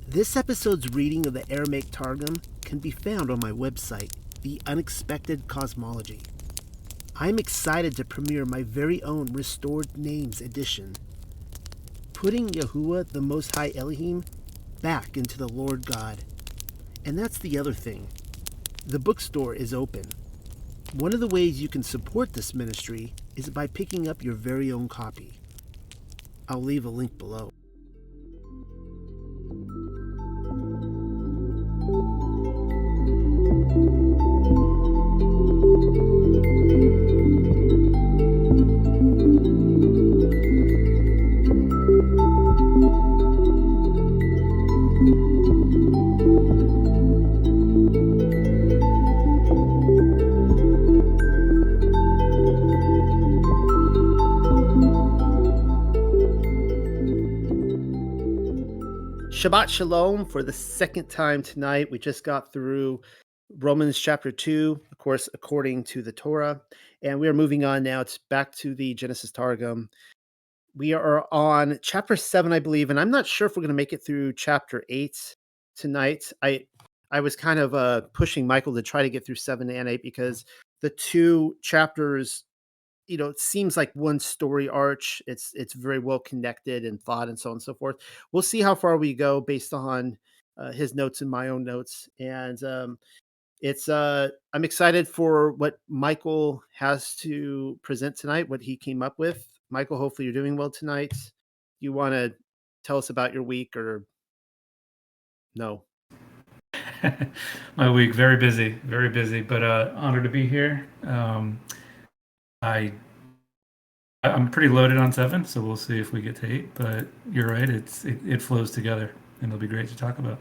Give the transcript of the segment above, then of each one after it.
This episode's reading of the Aramaic Targum can be found on my website, The Unexpected Cosmology. I'm excited to premiere my very own Restored Names edition, putting Yahuwah, the Most High Elohim, back into the Lord God. And that's the other thing. The bookstore is open. One of the ways you can support this ministry is by picking up your very own copy. I'll leave a link below. Shabbat Shalom for the second time tonight. We just got through Romans chapter 2, of course, according to the Torah. And we are moving on now. It's back to the Genesis Targum. We are on chapter 7, I believe, and I'm not sure if we're going to make it through chapter 8 tonight. I was kind of pushing Michael to try to get through 7 and 8 because the two chapters, it seems like one story arch. It's very well connected in thought and so on and so forth. We'll see how far we go based on his notes and my own notes. And I'm excited for what Michael has to present tonight, what he came up with. Michael, hopefully you're doing well tonight. You want to tell us about your week or no? My week, very busy, but honored to be here. I'm pretty loaded on 7, so we'll see if we get to 8. But you're right; it flows together, and it'll be great to talk about.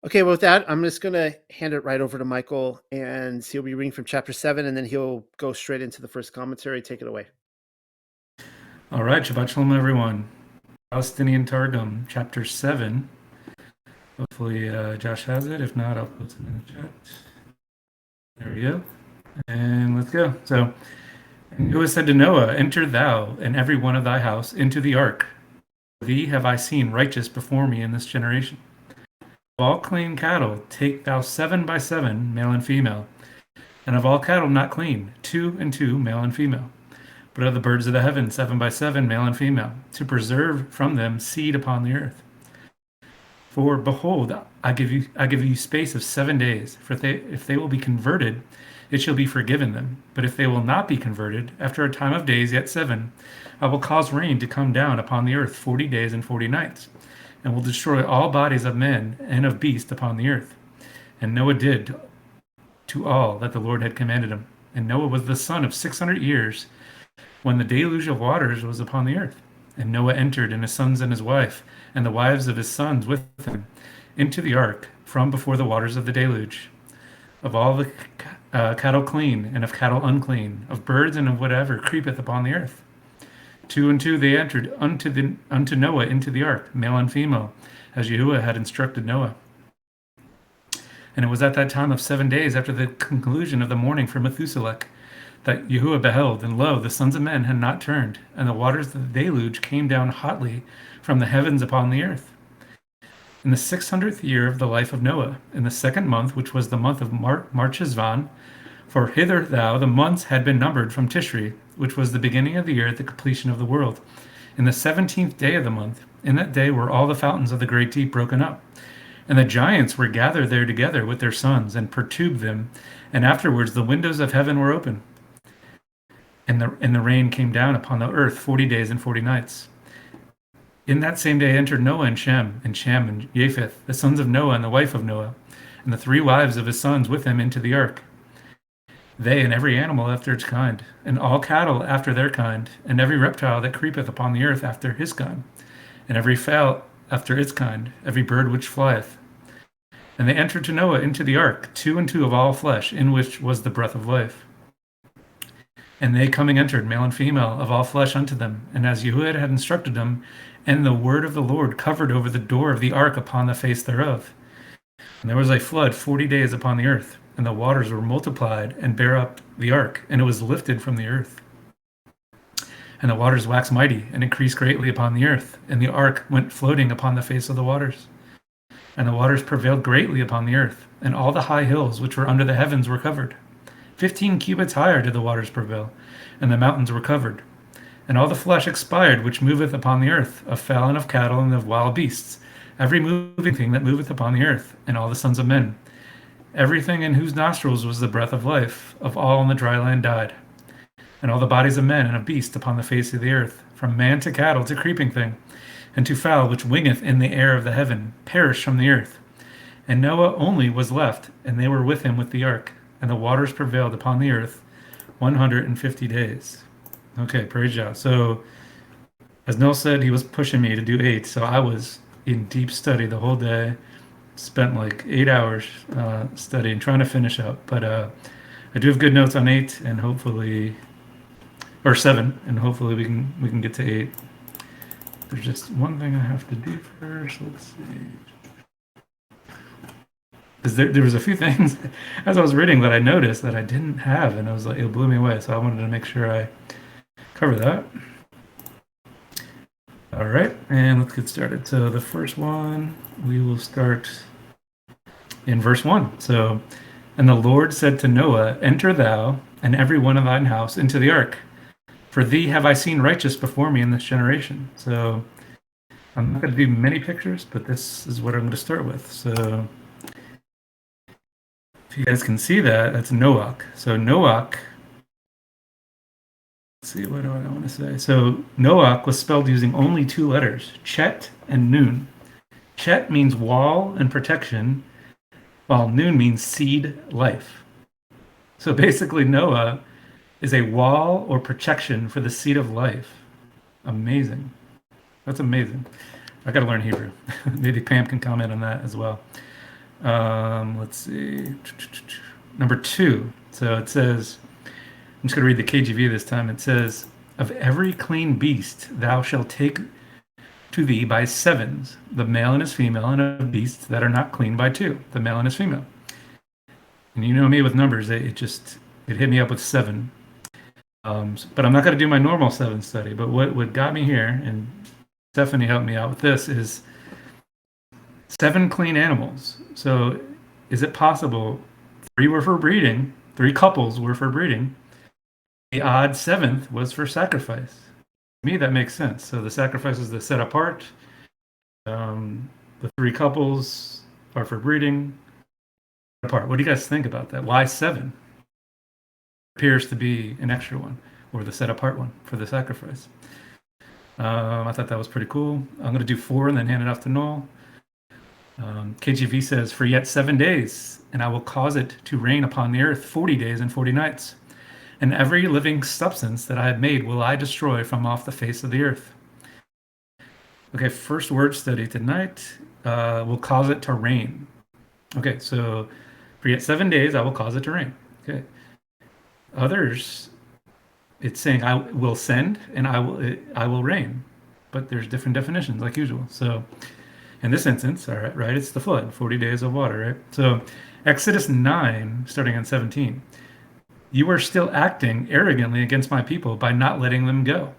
Okay, well, with that, I'm just going to hand it right over to Michael, and he'll be reading from chapter 7, and then he'll go straight into the first commentary. Take it away. All right, Shabbat Shalom, everyone. Palestinian Targum, chapter 7. Hopefully, Josh has it. If not, I'll put it in the chat. There we go. And let's go. So, it was said to Noah, "Enter thou and every one of thy house into the ark. Thee have I seen righteous before me in this generation. Of all clean cattle, take thou 7 by 7, male and female. And of all cattle not clean, 2 and 2, male and female. But of the birds of the heaven, 7 by 7, male and female, to preserve from them seed upon the earth. For behold, I give you space of 7 days. For if they will be converted, it shall be forgiven them. But if they will not be converted, after a time of days, yet 7, I will cause rain to come down upon the earth 40 days and 40 nights, and will destroy all bodies of men and of beasts upon the earth. And Noah did to all that the Lord had commanded him. And Noah was the son of 600 years when the deluge of waters was upon the earth. And Noah entered, and his sons and his wife, and the wives of his sons with him, into the ark from before the waters of the deluge. Of all the cattle clean, and of cattle unclean, of birds and of whatever creepeth upon the earth. 2 and 2 they entered unto Noah into the ark, male and female, as Yahuwah had instructed Noah. And it was at that time of 7 days after the conclusion of the mourning for Methuselah that Yahuwah beheld, and lo, the sons of men had not turned, and the waters of the deluge came down hotly from the heavens upon the earth. In the 600th year of the life of Noah, in the 2nd month, which was the month of Marchesvan, for hither thou the months had been numbered from Tishri, which was the beginning of the year at the completion of the world. In the 17th day of the month, in that day were all the fountains of the great deep broken up. And the giants were gathered there together with their sons, and perturbed them. And afterwards the windows of heaven were open. And the rain came down upon the earth 40 days and 40 nights. In that same day entered Noah and Shem and Japheth, the sons of Noah and the wife of Noah, and the 3 wives of his sons with them into the ark. They and every animal after its kind, and all cattle after their kind, and every reptile that creepeth upon the earth after his kind, and every fowl after its kind, every bird which flieth. And they entered to Noah into the ark, 2 and 2 of all flesh, in which was the breath of life. And they coming entered, male and female, of all flesh unto them, and as Yahuwah had instructed them, and the word of the Lord covered over the door of the ark upon the face thereof. And there was a flood 40 days upon the earth, and the waters were multiplied, and bare up the ark, and it was lifted from the earth. And the waters waxed mighty, and increased greatly upon the earth, and the ark went floating upon the face of the waters. And the waters prevailed greatly upon the earth, and all the high hills which were under the heavens were covered. 15 cubits higher did the waters prevail, and the mountains were covered. And all the flesh expired which moveth upon the earth, of fowl and of cattle and of wild beasts, every moving thing that moveth upon the earth, and all the sons of men. Everything in whose nostrils was the breath of life, of all in the dry land died. And all the bodies of men and of beasts upon the face of the earth, from man to cattle to creeping thing, and to fowl which wingeth in the air of the heaven, perished from the earth. And Noah only was left, and they were with him with the ark, and the waters prevailed upon the earth 150 days. Okay, praise Yah. So, as Noel said, he was pushing me to do 8, so I was in deep study the whole day. Spent like 8 hours studying, trying to finish up. But I do have good notes on 8, and hopefully, or 7, and hopefully we can get to 8. There's just one thing I have to do first. Let's see. Because there was a few things as I was reading that I noticed that I didn't have, and I was like, it blew me away. So I wanted to make sure I cover that. All right, and let's get started. So the first one, we will start in verse 1. So, and the Lord said to Noah, enter thou and every one of thine house into the ark. For thee have I seen righteous before me in this generation. So I'm not going to do many pictures, but this is what I'm going to start with. So if you guys can see that, that's Noach. So Noach, let's see, what do I want to say? So Noach was spelled using only 2 letters, Chet and Nun. Chet means wall and protection, while Nun means seed life. So basically Noah is a wall or protection for the seed of life. Amazing. That's amazing. I got to learn Hebrew. Maybe Pam can comment on that as well. Let's see. Number 2. So it says, I'm just going to read the KJV this time. It says, of every clean beast thou shalt take to thee by 7s, the male and his female, and of beasts that are not clean by 2, the male and his female. And you know me with numbers, it hit me up with 7. But I'm not going to do my normal 7 study. But what got me here, and Stephanie helped me out with this, is 7 clean animals. So is it possible 3 were for breeding, 3 couples were for breeding, the odd 7th was for sacrifice? To me, that makes sense. So the sacrifice is the set apart. The 3 couples are for breeding. Apart. What do you guys think about that? Why 7? Appears to be an extra one, or the set apart one for the sacrifice. I thought that was pretty cool. I'm going to do 4 and then hand it off to Noel. KJV says, for yet 7 days, and I will cause it to rain upon the earth 40 days and 40 nights. And every living substance that I have made will I destroy from off the face of the earth. Okay, first word study tonight. Will cause it to rain. Okay, so for yet 7 days, I will cause it to rain. Okay. Others, it's saying I will send and I will rain, but there's different definitions like usual. So in this instance, all right, it's the flood, 40 days of water, right? So Exodus 9, starting on 17, you are still acting arrogantly against my people by not letting them go.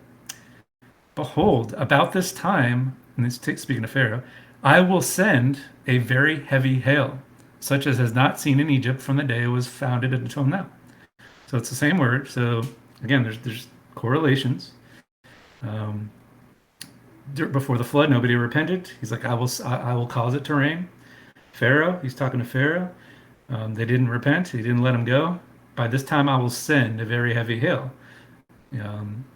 Behold, about this time, and this speaking of Pharaoh, I will send a very heavy hail, such as has not seen in Egypt from the day it was founded until now. So it's the same word. So again, there's correlations. Before the flood, nobody repented. He's like, I will cause it to rain. Pharaoh, he's talking to Pharaoh. They didn't repent. He didn't let them go. By this time, I will send a very heavy hail.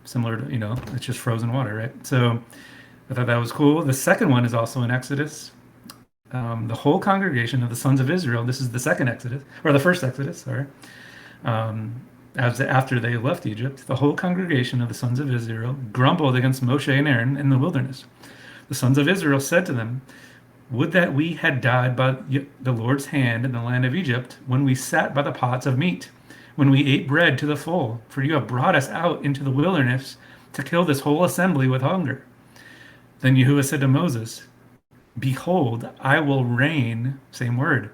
Similar to, it's just frozen water, right? So I thought that was cool. The second one is also in Exodus. The whole congregation of the sons of Israel, this is the second Exodus, or the first Exodus, sorry. After they left Egypt, the whole congregation of the sons of Israel grumbled against Moshe and Aaron in the wilderness. The sons of Israel said to them, would that we had died by the Lord's hand in the land of Egypt when we sat by the pots of meat, when we ate bread to the full, for you have brought us out into the wilderness to kill this whole assembly with hunger. Then Yahuwah said to Moses, behold, I will rain, same word,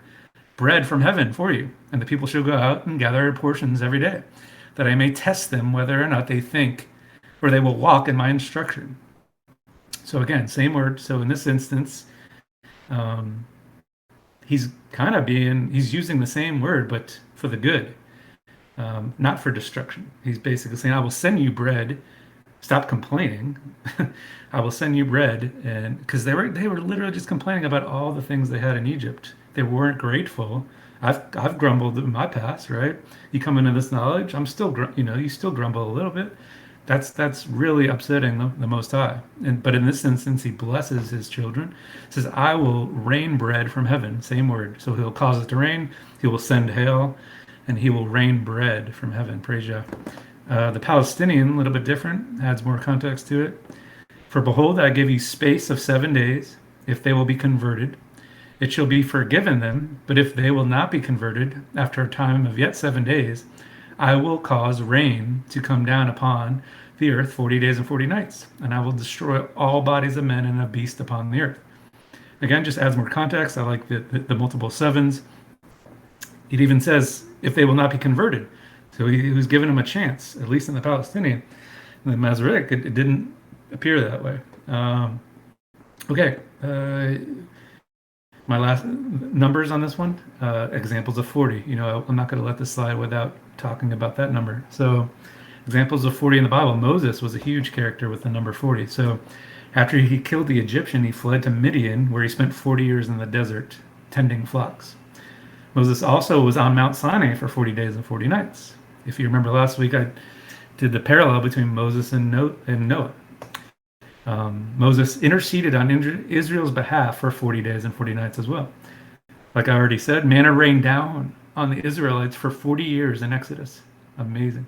bread from heaven for you, and the people shall go out and gather portions every day, that I may test them whether or not they think, or they will walk in my instruction. So again, same word. So in this instance, he's kind of he's using the same word, but for the good, not for destruction. He's basically saying, I will send you bread. Stop complaining. I will send you bread. And because they were literally just complaining about all the things they had in Egypt. They weren't grateful. I've grumbled in my past, right? You come into this knowledge, I'm still, you still grumble a little bit. That's really upsetting the Most High. But in this instance, he blesses his children. Says, "I will rain bread from heaven." Same word. So he'll cause it to rain. He will send hail, and he will rain bread from heaven. Praise Yah. The Palestinian, a little bit different, adds more context to it. For behold, I give you space of 7 days, if they will be converted. It shall be forgiven them, but if they will not be converted, after a time of yet 7 days, I will cause rain to come down upon the earth 40 days and 40 nights, and I will destroy all bodies of men and of beasts upon the earth. Again, just adds more context. I like the multiple sevens. It even says, if they will not be converted. So he was giving them a chance, at least in the Palestinian. In the Masoretic, it didn't appear that way. Okay. My last numbers on this one, examples of 40. I'm not going to let this slide without talking about that number. So, examples of 40 in the Bible. Moses was a huge character with the number 40. So, after he killed the Egyptian, he fled to Midian, where he spent 40 years in the desert tending flocks. Moses also was on Mount Sinai for 40 days and 40 nights. If you remember last week, I did the parallel between Moses and Noah. Moses interceded on Israel's behalf for 40 days and 40 nights as well. Like I already said, manna rained down on the Israelites for 40 years in Exodus. Amazing.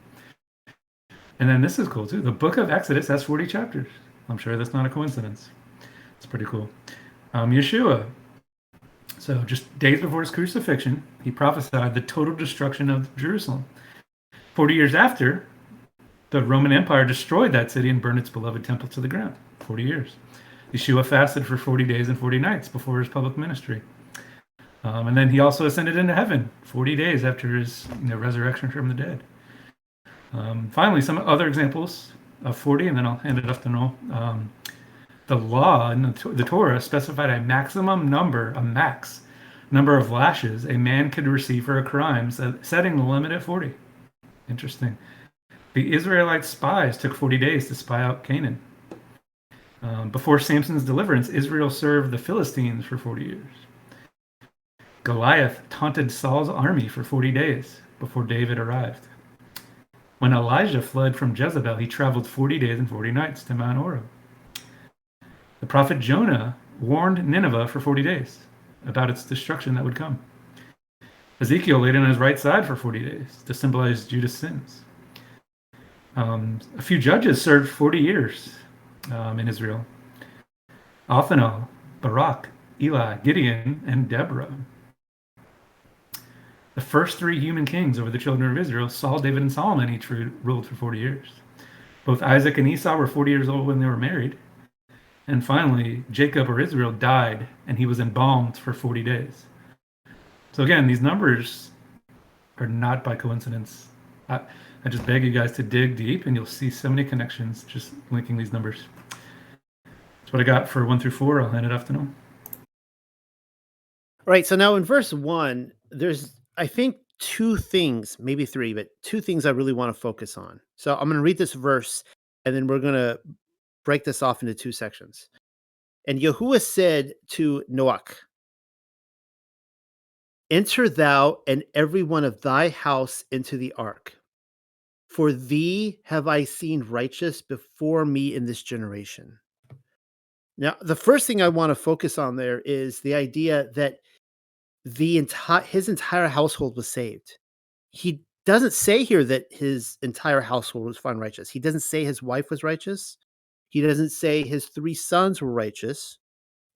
And then this is cool too. The book of Exodus has 40 chapters. I'm sure that's not a coincidence. It's pretty cool. Yeshua. So just days before his crucifixion, he prophesied the total destruction of Jerusalem. 40 years after, the Roman Empire destroyed that city and burned its beloved temple to the ground. 40 years. Yeshua fasted for 40 days and 40 nights before his public ministry. And then he also ascended into heaven 40 days after his resurrection from the dead. Finally, some other examples of 40, and then I'll hand it off to Noel. The law in the Torah specified a maximum number, a max number of lashes a man could receive for a crime, setting the limit at 40. Interesting. The Israelite spies took 40 days to spy out Canaan. Before Samson's deliverance, Israel served the Philistines for 40 years. Goliath taunted Saul's army for 40 days before David arrived. When Elijah fled from Jezebel, he traveled 40 days and 40 nights to Mount Horeb. The prophet Jonah warned Nineveh for 40 days about its destruction that would come. Ezekiel laid on his right side for 40 days to symbolize Judah's sins. A few judges served 40 years in Israel. Othniel, Barak, Eli, Gideon, and Deborah. The first three human kings over the children of Israel, Saul, David, and Solomon, each ruled for 40 years. Both Isaac and Esau were 40 years old when they were married. And finally, Jacob or Israel died, and he was embalmed for 40 days. So again, these numbers are not by coincidence. I just beg you guys to dig deep, and you'll see so many connections just linking these numbers. That's what I got for 1 through 4. I'll hand it off to Noel. All right. So now in verse 1, there's, I think, two things, maybe three, but two things I really want to focus on. So I'm going to read this verse, and then we're going to break this off into two sections. And Yahuwah said to Noach, "Enter thou and every one of thy house into the ark. For thee have I seen righteous before me in this generation." Now, the first thing I want to focus on there is the idea that his entire household was saved. He doesn't say here that his entire household was found righteous. He doesn't say his wife was righteous. He doesn't say his three sons were righteous,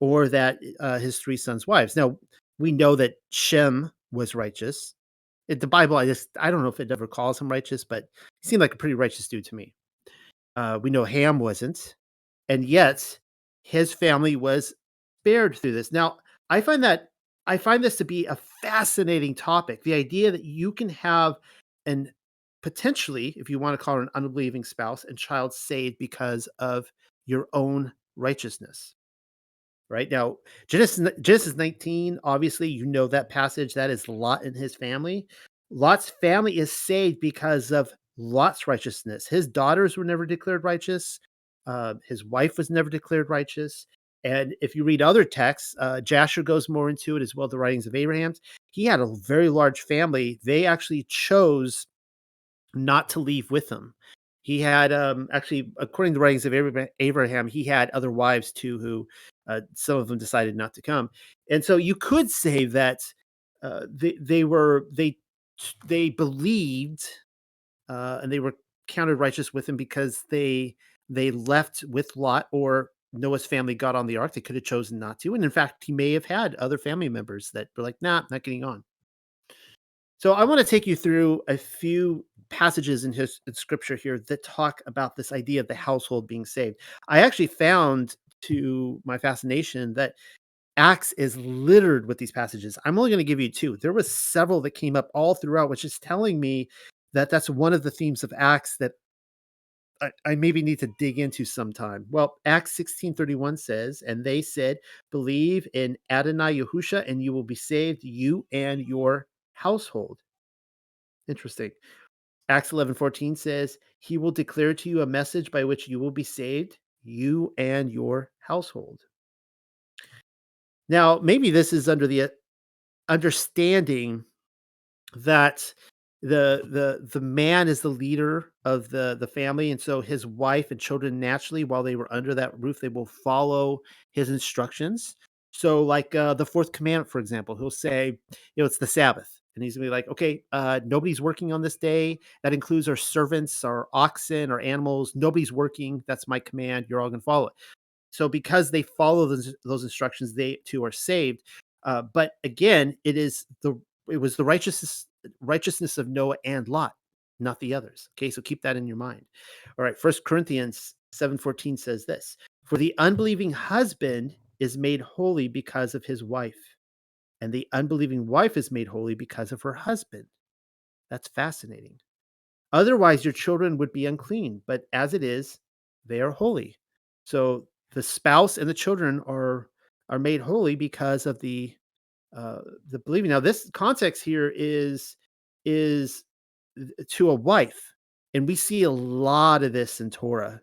or that his three sons' wives. Now, we know that Shem was righteous. The Bible, I don't know if it ever calls him righteous, but he seemed like a pretty righteous dude to me. We know Ham wasn't, and yet his family was spared through this. Now, I find this to be a fascinating topic. The idea that you can have an potentially, if you want to call it an unbelieving spouse and child saved because of your own righteousness, right? Now, Genesis 19, obviously, you know that passage. That is Lot and his family. Lot's family is saved because of Lot's righteousness. His daughters were never declared righteous. His wife was never declared righteous. And if you read other texts, Jasher goes more into it as well, the writings of Abraham. He had a very large family. They actually chose not to leave with him. He had, actually, according to the writings of Abraham, he had other wives too, who some of them decided not to come. And so you could say that they believed, and they were counted righteous with him because they left with Lot, or Noah's family got on the ark. They could have chosen not to, and in fact, he may have had other family members that were like, "Nah, not getting on." So I want to take you through a few passages in scripture here that talk about this idea of the household being saved. I actually found, to my fascination, that Acts is littered with these passages. I'm only going to give you two. There was several that came up all throughout, which is telling me that that's one of the themes of Acts that I maybe need to dig into sometime. Well, Acts 16:31 says, "And they said, believe in Adonai Yahusha, and you will be saved, you and your household." Interesting. Acts 11:14 says, "He will declare to you a message by which you will be saved, you and your household." Now, maybe this is under the understanding that the man is the leader of the family, and so his wife and children, naturally, while they were under that roof, they will follow his instructions. So, like, the fourth commandment, for example, he'll say, it's the Sabbath, and he's gonna be like, okay, nobody's working on this day. That includes our servants, our oxen, our animals. Nobody's working. That's my command. You're all gonna follow it. So because they follow those instructions, they too are saved. But again, it was the righteousness of Noah and Lot, not the others. Okay, so keep that in your mind. All right, First Corinthians 7:14 says this: "For the unbelieving husband is made holy because of his wife, and the unbelieving wife is made holy because of her husband." That's fascinating. "Otherwise, your children would be unclean, but as it is, they are holy." So the spouse and the children are made holy because of the believing. Now, this context here is to a wife, and we see a lot of this in Torah,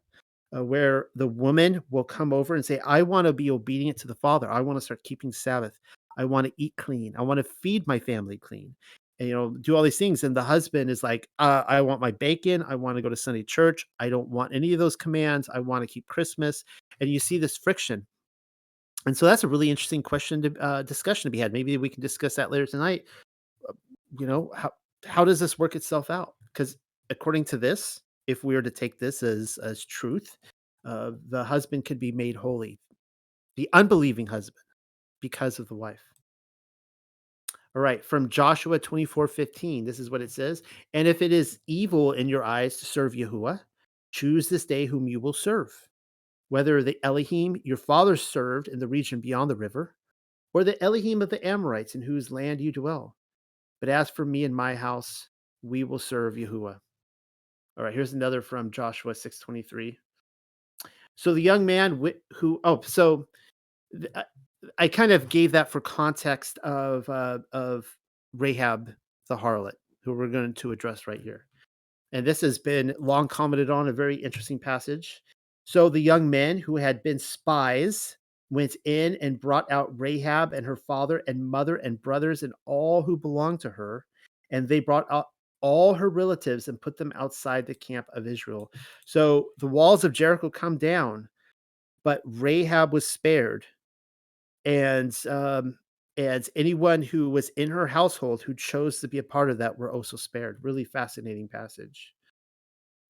where the woman will come over and say, "I want to be obedient to the Father. I want to start keeping Sabbath. I want to eat clean. I want to feed my family clean." And, do all these things. And the husband is like, "I want my bacon. I want to go to Sunday church. I don't want any of those commands. I want to keep Christmas." And you see this friction. And so that's a really interesting discussion to be had. Maybe we can discuss that later tonight. Uh, how does this work itself out? Because according to this, if we were to take this as truth, the husband could be made holy, the unbelieving husband, because of the wife. All right, from Joshua 24:15, this is what it says: "And if it is evil in your eyes to serve Yahuwah, choose this day whom you will serve, whether the Elohim your fathers served in the region beyond the river, or the Elohim of the Amorites in whose land you dwell. But as for me and my house, we will serve Yahuwah." All right, here's another from Joshua 6:23. "So the young man so th- I, I kind of gave that for context of Rahab the harlot, who we're going to address right here. And this has been long commented on, a very interesting passage. "So the young men who had been spies went in and brought out Rahab and her father and mother and brothers and all who belonged to her, and they brought out all her relatives and put them outside the camp of Israel." So the walls of Jericho come down, but Rahab was spared, and anyone who was in her household who chose to be a part of that were also spared. Really fascinating passage.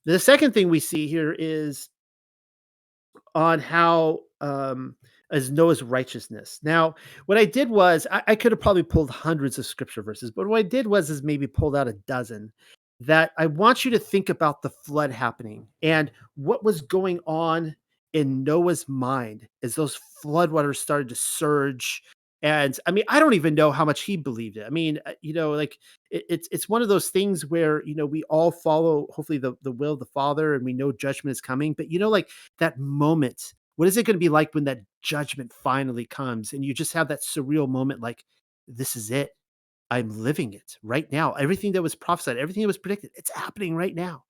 The second thing we see here is on how, as Noah's righteousness. Now, what I did was I could have probably pulled hundreds of scripture verses, but what I did was is maybe pulled out a dozen that I want you to think about the flood happening and what was going on in Noah's mind as those floodwaters started to surge. And I mean, I don't even know how much he believed it. I mean, like, it's one of those things where, we all follow hopefully the will of the Father, and we know judgment is coming. But like that moment What is it going to be like when that judgment finally comes and you just have that surreal moment like, this is it. I'm living it right now. Everything that was prophesied, everything that was predicted, it's happening right now.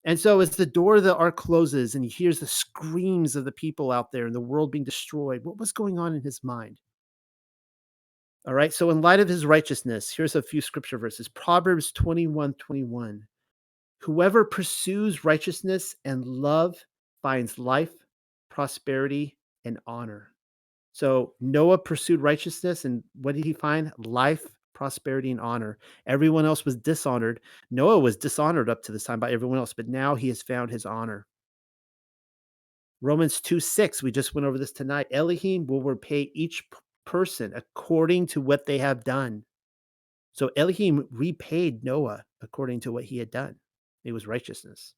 And so as the door of the ark closes and he hears the screams of the people out there and the world being destroyed, what was going on in his mind? All right. So in light of his righteousness, here's a few scripture verses. Proverbs 21:21. Whoever pursues righteousness and love finds life, prosperity, and honor. So Noah pursued righteousness, and what did he find? Life, prosperity, and honor. Everyone else was dishonored. Noah was dishonored up to this time by everyone else, but now he has found his honor. Romans 2:6, we just went over this tonight. Elohim will repay each person according to what they have done. So Elohim repaid Noah according to what he had done. It was righteousness.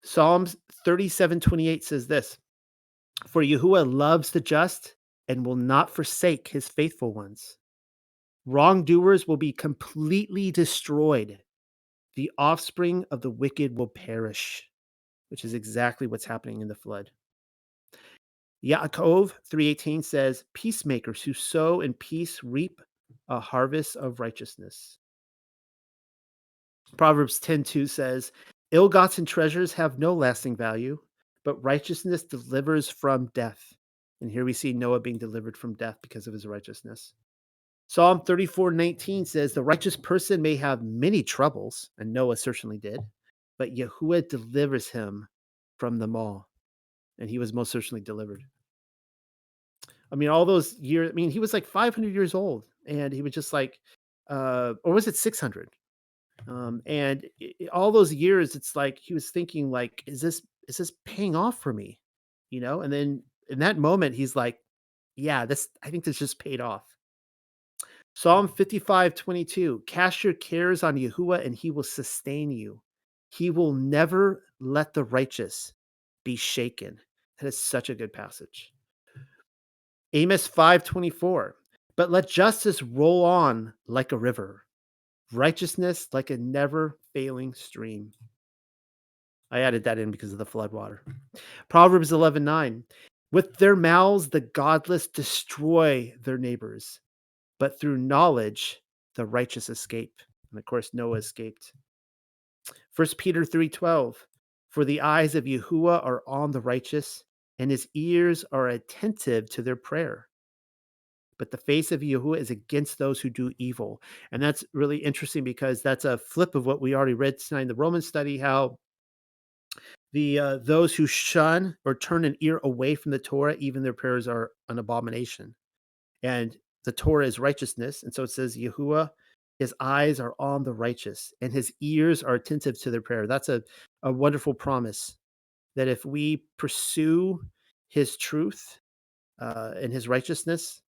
Psalms 37:28 says this: For Yahuwah loves the just and will not forsake his faithful ones. Wrongdoers will be completely destroyed. The offspring of the wicked will perish, which is exactly what's happening in the flood. Yaakov 3:18 says, Peacemakers who sow in peace reap a harvest of righteousness. Proverbs 10:2 says, Ill-gotten treasures have no lasting value, but righteousness delivers from death. And here we see Noah being delivered from death because of his righteousness. Psalm 34:19 says, The righteous person may have many troubles, and Noah certainly did, but Yahuwah delivers him from them all. And he was most certainly delivered. I mean, all those years, I mean, he was like 500 years old, and he was just like, or was it 600? And all those years, it's like he was thinking, like, is this paying off for me? And then in that moment, he's like, yeah, I think this just paid off. Psalm 55:22, cast your cares on Yahuwah and he will sustain you. He will never let the righteous be shaken. That is such a good passage. Amos 5:24, but let justice roll on like a river, righteousness like a never failing stream. I added that in because of the flood water. Proverbs 11:9, with their mouths the godless destroy their neighbors, but through knowledge the righteous escape. And of course, Noah escaped. 1 Peter 3:12, for the eyes of Yahuwah are on the righteous, and his ears are attentive to their prayer. But the face of Yahuwah is against those who do evil. And that's really interesting because that's a flip of what we already read tonight in the Roman study, how the those who shun or turn an ear away from the Torah, even their prayers are an abomination. And the Torah is righteousness. And so it says, Yahuwah, his eyes are on the righteous and his ears are attentive to their prayer. That's a wonderful promise that if we pursue his truth and his righteousness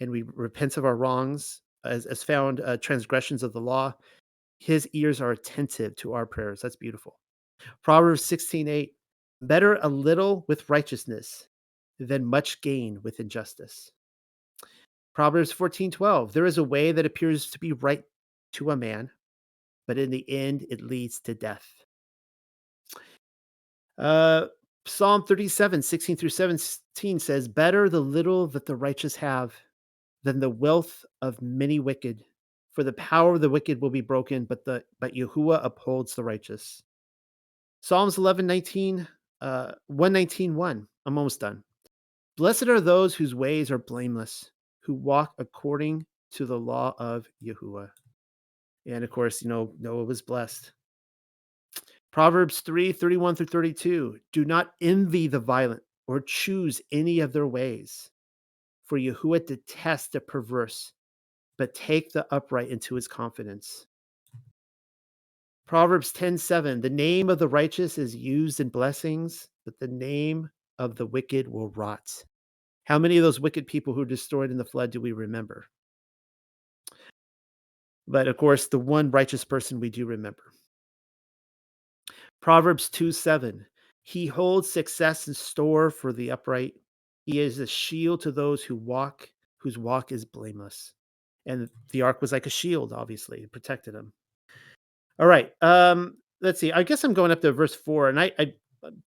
and we repent of our wrongs as found transgressions of the law, his ears are attentive to our prayers. That's beautiful. Proverbs 16:8, better a little with righteousness than much gain with injustice. Proverbs 14:12, there is a way that appears to be right to a man, but in the end it leads to death. Uh, Psalm 37:16 through 17 says, better the little that the righteous have than the wealth of many wicked. For the power of the wicked will be broken, but Yahuwah upholds the righteous. Psalms 11:19, 119:1. I'm almost done. Blessed are those whose ways are blameless, who walk according to the law of Yahuwah. And of course, Noah was blessed. Proverbs 3:31 through 32. Do not envy the violent or choose any of their ways, for Yahuwah detests the perverse, but take the upright into his confidence. Proverbs 10:7. The name of the righteous is used in blessings, but the name of the wicked will rot. How many of those wicked people who were destroyed in the flood do we remember? But of course, the one righteous person we do remember. Proverbs 2:7. He holds success in store for the upright. He is a shield to those whose walk is blameless. And the ark was like a shield, obviously, it protected him. All right. Let's see. I guess I'm going up to verse 4, and I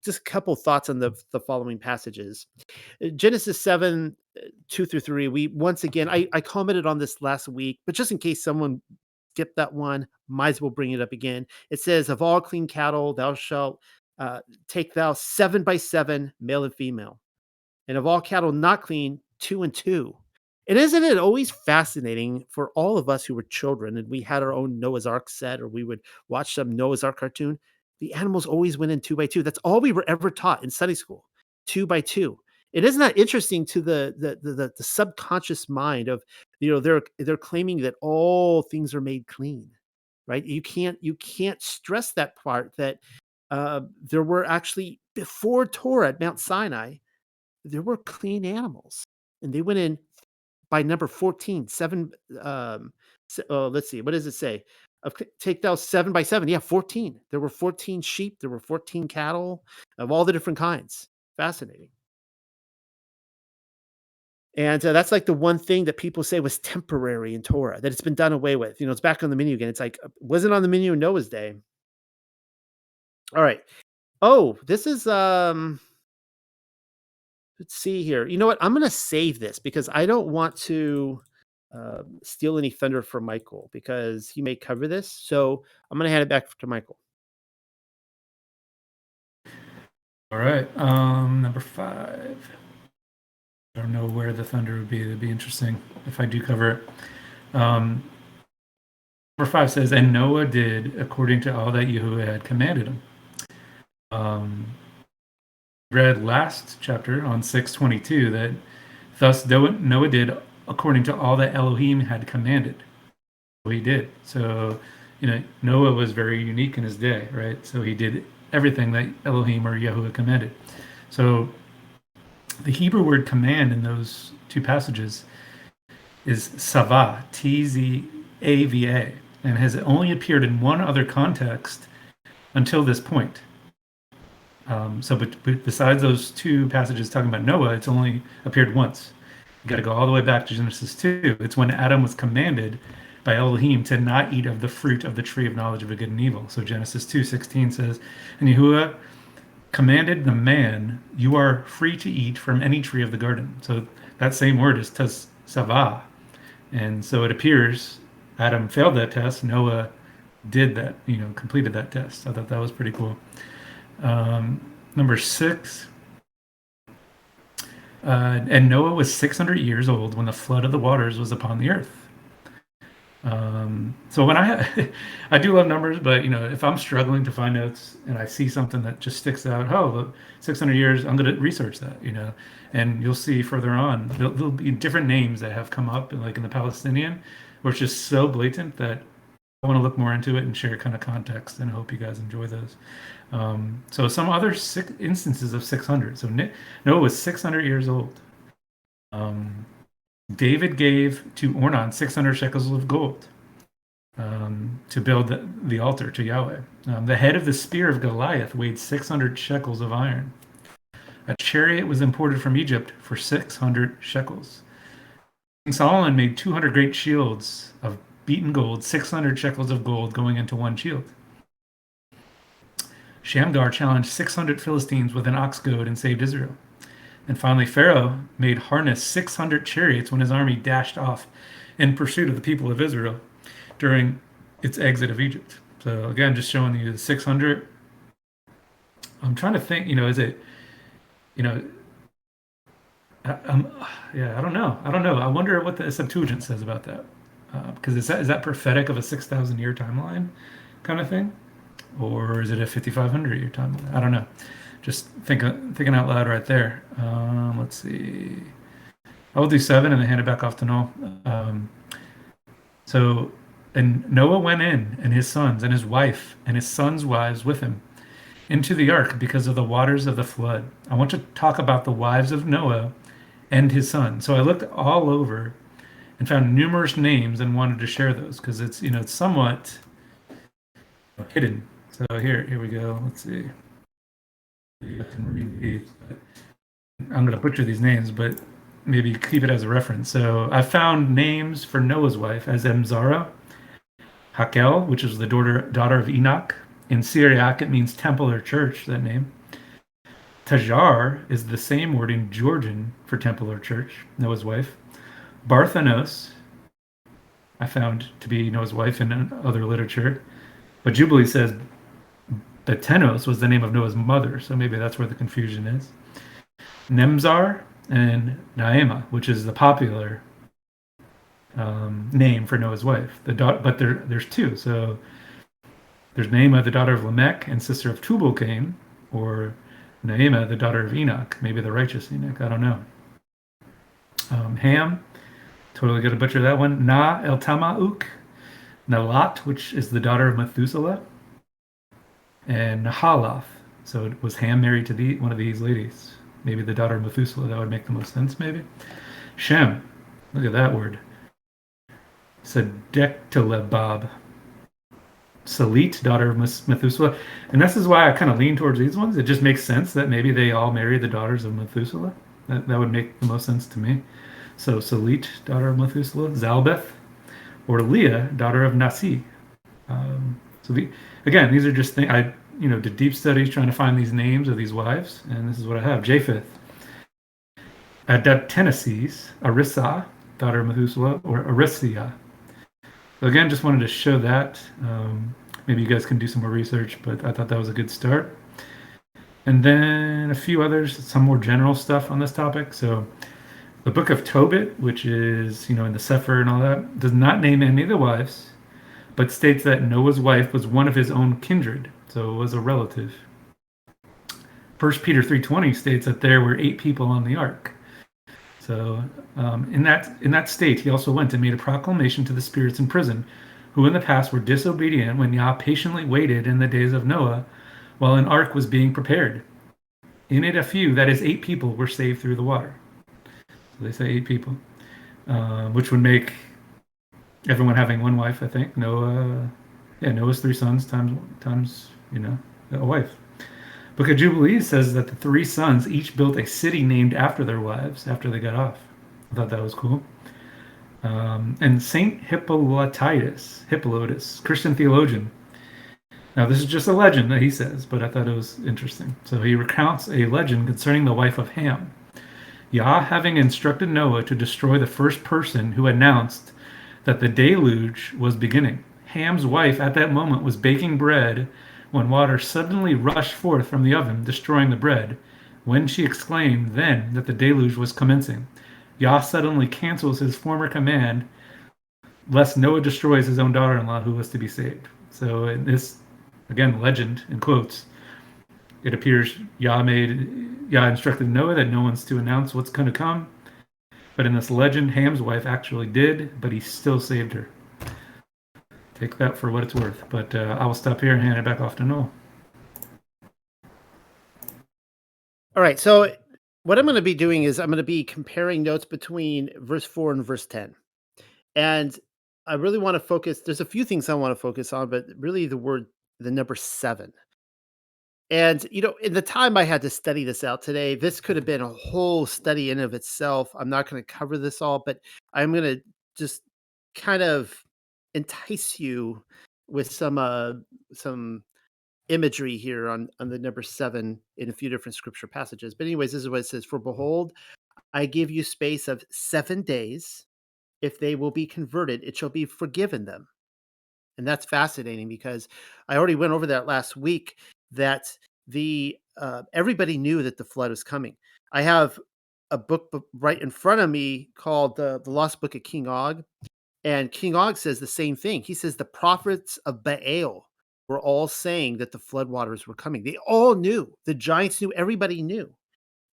just a couple thoughts on the following passages. Genesis 7, 2 through 3. We once again, I commented on this last week, but just in case someone skipped that one, might as well bring it up again. It says, "Of all clean cattle, thou shalt take thou 7 by 7, male and female, and of all cattle not clean, 2 and 2." And isn't it always fascinating for all of us who were children and we had our own Noah's Ark set, or we would watch some Noah's Ark cartoon? The animals always went in 2 by 2. That's all we were ever taught in Sunday school, 2 by 2. It isn't that interesting to the subconscious mind of, they're claiming that all things are made clean, right? You can't stress that part that there were actually, before Torah at Mount Sinai, there were clean animals, and they went in by number 14, 7, let's see, what does it say? Take thou 7 by 7. Yeah, 14. There were 14 sheep, there were 14 cattle of all the different kinds. Fascinating. And that's like the one thing that people say was temporary in Torah, that it's been done away with. It's back on the menu again. It's like, wasn't on the menu in Noah's day. All right. Oh, this is let's see here. You know what? I'm going to save this because I don't want to steal any thunder from Michael, because he may cover this. So I'm going to hand it back to Michael. All right. Number 5. I don't know where the thunder would be. It'd be interesting if I do cover it. Number 5 says, "And Noah did according to all that Yahuwah had commanded him." Read last chapter on 6:22 that thus Noah did according to all that Elohim had commanded. So he did. So, Noah was very unique in his day, right? So he did everything that Elohim or Yahuwah commanded. So the Hebrew word command in those two passages is savah, Tzava, and has only appeared in one other context until this point. But besides those two passages talking about Noah, it's only appeared once. You got to go all the way back to Genesis 2. It's when Adam was commanded by Elohim to not eat of the fruit of the tree of knowledge of good and evil. So Genesis 2:16 says, "And Yahuwah commanded the man, you are free to eat from any tree of the garden." So that same word is savah. And so it appears Adam failed that test. Noah did that, completed that test. I thought that was pretty cool. Number 6. And Noah was 600 years old when the flood of the waters was upon the earth. So when I do love numbers, but if I'm struggling to find notes and I see something that just sticks out, 600 years, I'm going to research that, and you'll see further on, there'll be different names that have come up, like in the Palestinian, where it's just so blatant that I want to look more into it and share kind of context, and I hope you guys enjoy those. So some other instances of 600. So Noah was 600 years old. David gave to Ornan 600 shekels of gold to build the altar to Yahweh. The head of the spear of Goliath weighed 600 shekels of iron. A chariot was imported from Egypt for 600 shekels. King Solomon made 200 great shields of beaten gold, 600 shekels of gold going into one shield. Shamgar challenged 600 Philistines with an ox goad and saved Israel. And finally, Pharaoh made harness 600 chariots when his army dashed off in pursuit of the people of Israel during its exit of Egypt. So again, just showing you the 600. I'm trying to think, is it, I don't know. I wonder what the Septuagint says about that. Because is that prophetic of a 6,000 year timeline kind of thing? Or is it a 5,500 year timeline? I don't know. Just thinking out loud right there. Let's see. I will do 7 and then hand it back off to Noel. And Noah went in, and his sons, and his wife, and his sons' wives with him, into the ark because of the waters of the flood. I want to talk about the wives of Noah and his son. So I looked all over and found numerous names and wanted to share those because it's somewhat hidden. So here we go. Let's see. I can read these. I'm going to butcher these names, but maybe keep it as a reference. So I found names for Noah's wife as Emzara, Hakel, which is the daughter of Enoch. In Syriac, it means temple or church, that name. Tajar is the same word in Georgian for temple or church, Noah's wife. Barthanos, I found to be Noah's wife in other literature. But Jubilee says Betenos was the name of Noah's mother, so maybe that's where the confusion is. Nemzar and Naema, which is the popular name for Noah's wife. But there's two. So there's Naema, the daughter of Lamech and sister of Tubal-Cain, or Naema, the daughter of Enoch, maybe the righteous Enoch. I don't know. Ham, totally going to butcher that one. Na Eltamauk, Nalat, which is the daughter of Methuselah, and Nahalath. So was Ham married to one of these ladies? Maybe the daughter of Methuselah. That would make the most sense, maybe. Shem, look at that word. Sedektelebab, Salit, daughter of Methuselah. And this is why I kind of lean towards these ones. It just makes sense that maybe they all marry the daughters of Methuselah. That would make the most sense to me. So Salit, daughter of Methuselah, Zalbeth, or Leah, daughter of Nasi. Again, these are just things I did deep studies trying to find these names of these wives, and this is what I have. Japheth, Adateneses, Arissa, daughter of Methuselah, or Arisia. So again, just wanted to show that. Maybe you guys can do some more research, but I thought that was a good start. And then a few others, some more general stuff on this topic. So the book of Tobit, which is, in the Sefer and all that, does not name any of the wives, but states that Noah's wife was one of his own kindred, so it was a relative. 1 Peter 3:20 states that there were 8 people on the ark. So in that state, he also went and made a proclamation to the spirits in prison, who in the past were disobedient when Yah patiently waited in the days of Noah, while an ark was being prepared. In it, a few, that is 8 people, were saved through the water. So they say 8 people, which would make everyone having one wife, I think. Noah's 3 sons times a wife. Book of Jubilees says that the 3 sons each built a city named after their wives after they got off. I thought that was cool. And Saint Hippolytus, Christian theologian. Now, this is just a legend that he says, but I thought it was interesting. So he recounts a legend concerning the wife of Ham. Yah having instructed Noah to destroy the first person who announced that the deluge was beginning. Ham's wife at that moment was baking bread when water suddenly rushed forth from the oven, destroying the bread. When she exclaimed then that the deluge was commencing, Yah suddenly cancels his former command, lest Noah destroys his own daughter-in-law who was to be saved. So in this, again, legend in quotes, it appears Yah instructed Noah that no one's to announce what's going to come. But in this legend, Ham's wife actually did, but he still saved her. Take that for what it's worth. But I will stop here and hand it back off to Noel. All right. So what I'm going to be doing is I'm going to be comparing notes between verse 4 and verse 10. And I really want to focus. There's a few things I want to focus on, but really the number 7. And, in the time I had to study this out today, this could have been a whole study in of itself. I'm not going to cover this all, but I'm going to just kind of entice you with some imagery here on the number 7 in a few different scripture passages. But anyways, this is what it says. For behold, I give you space of 7 days. If they will be converted, it shall be forgiven them. And that's fascinating because I already went over that last week, that everybody knew that the flood was coming. I have a book right in front of me called the Lost Book of King Og, and King Og says the same thing. He says the prophets of Baal were all saying that the floodwaters were coming. They all knew. The giants knew. Everybody knew.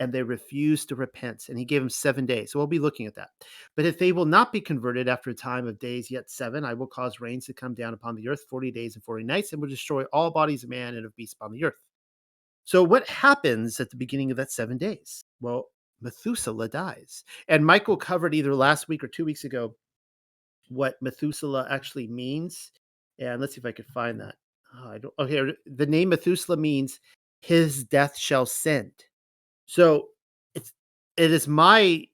And they refused to repent. And he gave them 7 days. So we'll be looking at that. But if they will not be converted after a time of days yet 7, I will cause rains to come down upon the earth 40 days and 40 nights, and will destroy all bodies of man and of beasts upon the earth. So what happens at the beginning of that 7 days? Well, Methuselah dies. And Michael covered either last week or 2 weeks ago what Methuselah actually means. And let's see if I could find that. Okay, the name Methuselah means his death shall send. So it is my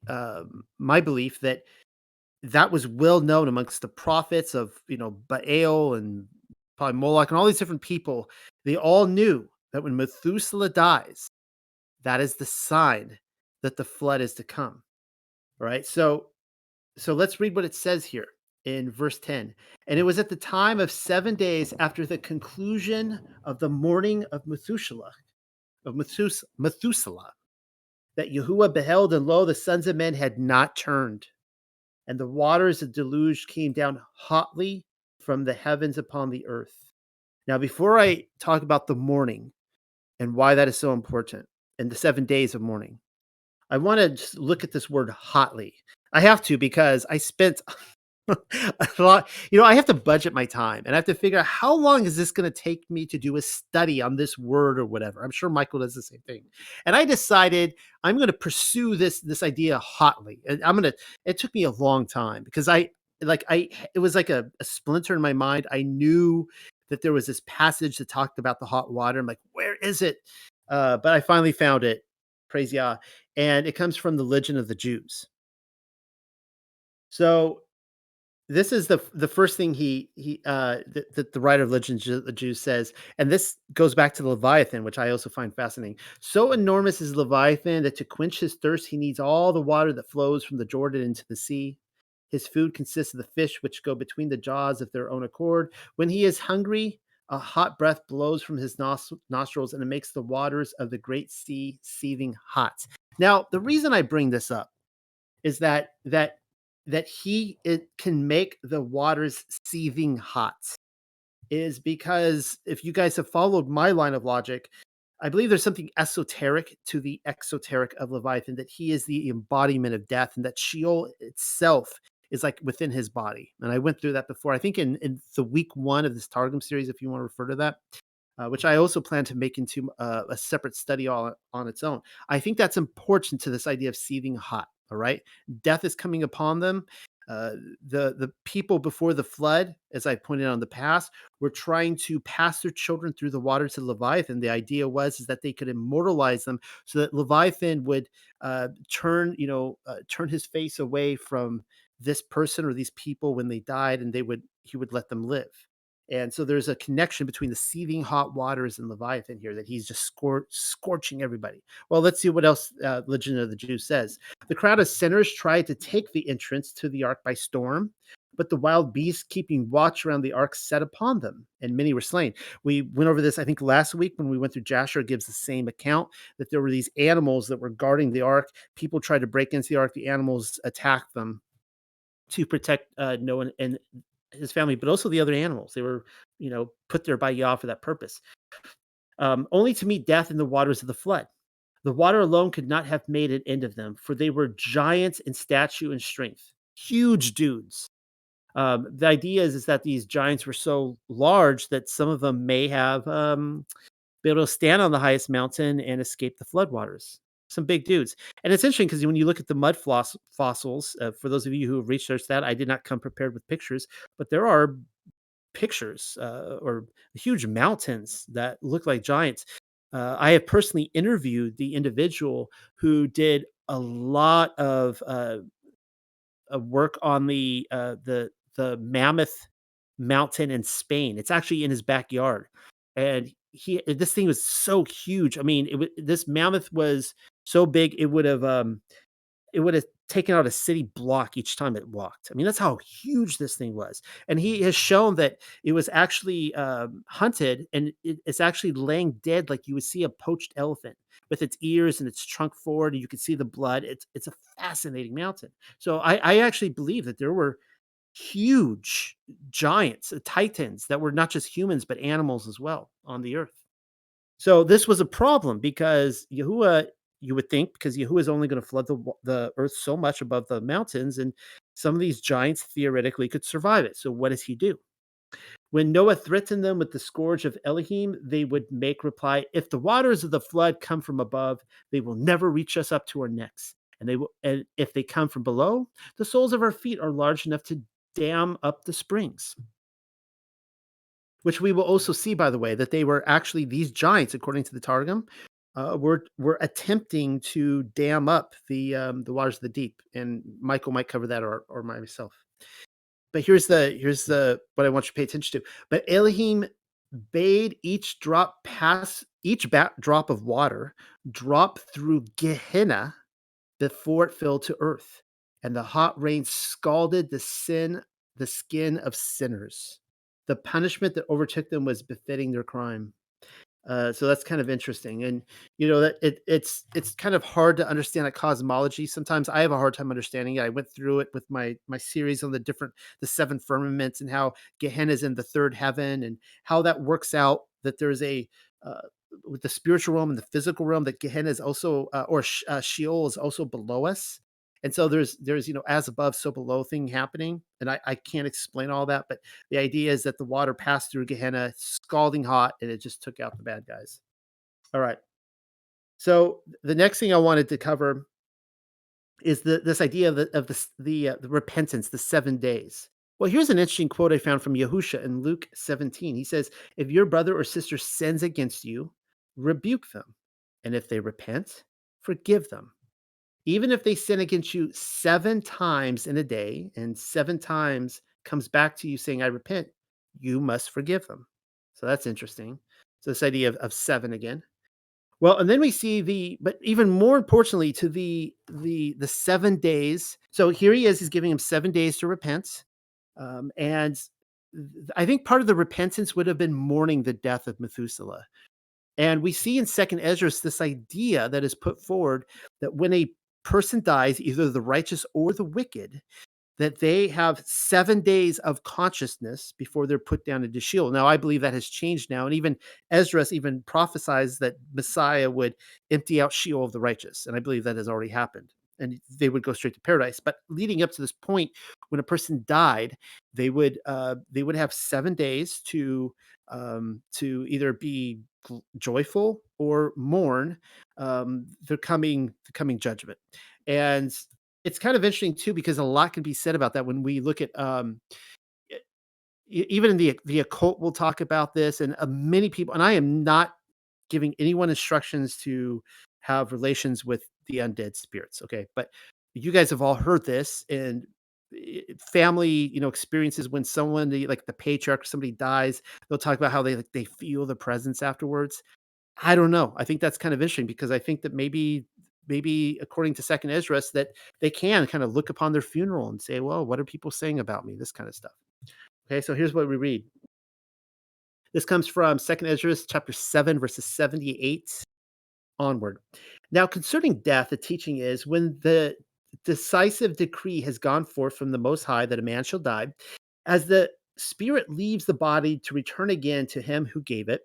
my belief that was well known amongst the prophets of Baal and probably Moloch and all these different people. They all knew that when Methuselah dies, that is the sign that the flood is to come. All right. So let's read what it says here in verse 10. And it was at the time of 7 days after the conclusion of the mourning of Methuselah, that Yahuwah beheld, and lo, the sons of men had not turned, and the waters of deluge came down hotly from the heavens upon the earth. Now, before I talk about the mourning and why that is so important, and the 7 days of mourning, I want to just look at this word hotly. I have to because I spent a lot. I have to budget my time and I have to figure out how long is this going to take me to do a study on this word or whatever. I'm sure Michael does the same thing. And I decided I'm going to pursue this idea hotly. And it took me a long time because it was like a splinter in my mind. I knew that there was this passage that talked about the hot water. I'm like, where is it? But I finally found it. Praise Yah. And it comes from the Legend of the Jews. So this is the first thing that the writer of Legends of the Jews says, and this goes back to the Leviathan, which I also find fascinating. So enormous is Leviathan that to quench his thirst, he needs all the water that flows from the Jordan into the sea. His food consists of the fish which go between the jaws of their own accord. When he is hungry, a hot breath blows from his nostrils, and it makes the waters of the great sea seething hot. Now, the reason I bring this up is that it can make the waters seething hot is because if you guys have followed my line of logic, I believe there's something esoteric to the exoteric of Leviathan, that he is the embodiment of death and that Sheol itself is like within his body. And I went through that before, I think in the week 1 of this Targum series, if you want to refer to that, which I also plan to make into a separate study all on its own. I think that's important to this idea of seething hot. All right, death is coming upon them. Uh, the people before the flood, as I pointed out in the past, were trying to pass their children through the waters of Leviathan. The idea is that they could immortalize them, so that Leviathan would turn his face away from this person or these people when they died, and he would let them live. And so there's a connection between the seething hot waters and Leviathan here, that he's just scorching everybody. Well, let's see what else Legend of the Jews says. The crowd of sinners tried to take the entrance to the ark by storm, but the wild beasts keeping watch around the ark set upon them, and many were slain. We went over this, I think, last week when we went through Jasher. Gives the same account, that there were these animals that were guarding the ark. People tried to break into the ark. The animals attacked them to protect Noah and his family, but also the other animals. They were, put there by Yah for that purpose. Only to meet death in the waters of the flood. The water alone could not have made an end of them, for they were giants in stature and strength, huge dudes. The idea is that these giants were so large that some of them may have be able to stand on the highest mountain and escape the floodwaters. Some big dudes. And it's interesting because when you look at the mud fossils, for those of you who have researched that, I did not come prepared with pictures, but there are pictures or huge mountains that look like giants. I have personally interviewed the individual who did a lot of work on the Mammoth Mountain in Spain. It's actually in his backyard, and this thing was so huge. I mean, this mammoth was so big it would have taken out a city block each time it walked. I mean, that's how huge this thing was. And he has shown that it was actually hunted, and it's actually laying dead like you would see a poached elephant with its ears and its trunk forward, and you can see the blood. It's a fascinating mountain. So I actually believe that there were huge giants, titans that were not just humans but animals as well on the earth. So this was a problem because Yahuwah, you would think, because Yahuwah is only going to flood the earth so much above the mountains, and some of these giants theoretically could survive it. So what does he do? When Noah threatened them with the scourge of Elohim, they would make reply, "If the waters of the flood come from above, they will never reach us up to our necks. And if they come from below, the soles of our feet are large enough to dam up the springs." Which we will also see, by the way, that they were actually, these giants, according to the Targum, were attempting to dam up the waters of the deep. And Michael might cover that, or myself. But here's the what I want you to pay attention to. But Elohim bade each drop of water drop through Gehenna before it fell to earth, and the hot rain scalded the skin of sinners. The punishment that overtook them was befitting their crime. So that's kind of interesting, and that it's kind of hard to understand a cosmology. Sometimes I have a hard time understanding it. I went through it with my series on the seven firmaments and how Gehenna is in the third heaven and how that works out. That there's a uh, with the spiritual realm and the physical realm that Gehenna is also Sheol is also below us. And so there's as above so below thing happening, and I can't explain all that, but the idea is that the water passed through Gehenna, scalding hot, and it just took out the bad guys. All right. So the next thing I wanted to cover is this idea the repentance, the 7 days. Well, here's an interesting quote I found from Yahusha in Luke 17. He says, "If your brother or sister sins against you, rebuke them, and if they repent, forgive them. Even if they sin against you 7 times in a day, and 7 times comes back to you saying, 'I repent,' you must forgive them." So that's interesting. So this idea of seven again. Well, and then we see but even more importantly to the 7 days. So here he is, he's giving him 7 days to repent. And I think part of the repentance would have been mourning the death of Methuselah. And we see in Second Ezra this idea that is put forward that when a person dies, either the righteous or the wicked, that they have 7 days of consciousness before they're put down into Sheol. Now, I believe that has changed now, and even Esdras even prophesies that Messiah would empty out Sheol of the righteous, and I believe that has already happened, and they would go straight to paradise. But leading up to this point, when a person died, they would have 7 days to either be joyful or mourn the coming judgment. And it's kind of interesting too because a lot can be said about that when we look at even in the occult we'll talk about this, and many people, and I am not giving anyone instructions to have relations with the undead spirits, okay? But you guys have all heard this, and family experiences when someone like the patriarch or somebody dies, they'll talk about how they feel the presence afterwards. I don't know. I think that's kind of interesting because I think that maybe according to Second Esdras that they can kind of look upon their funeral and say, "Well, what are people saying about me?" This kind of stuff. Okay, so here's what we read. This comes from Second Esdras chapter 7 verses 78 onward. Now, concerning death, the teaching is when the decisive decree has gone forth from the Most High that a man shall die, as the spirit leaves the body to return again to him who gave it,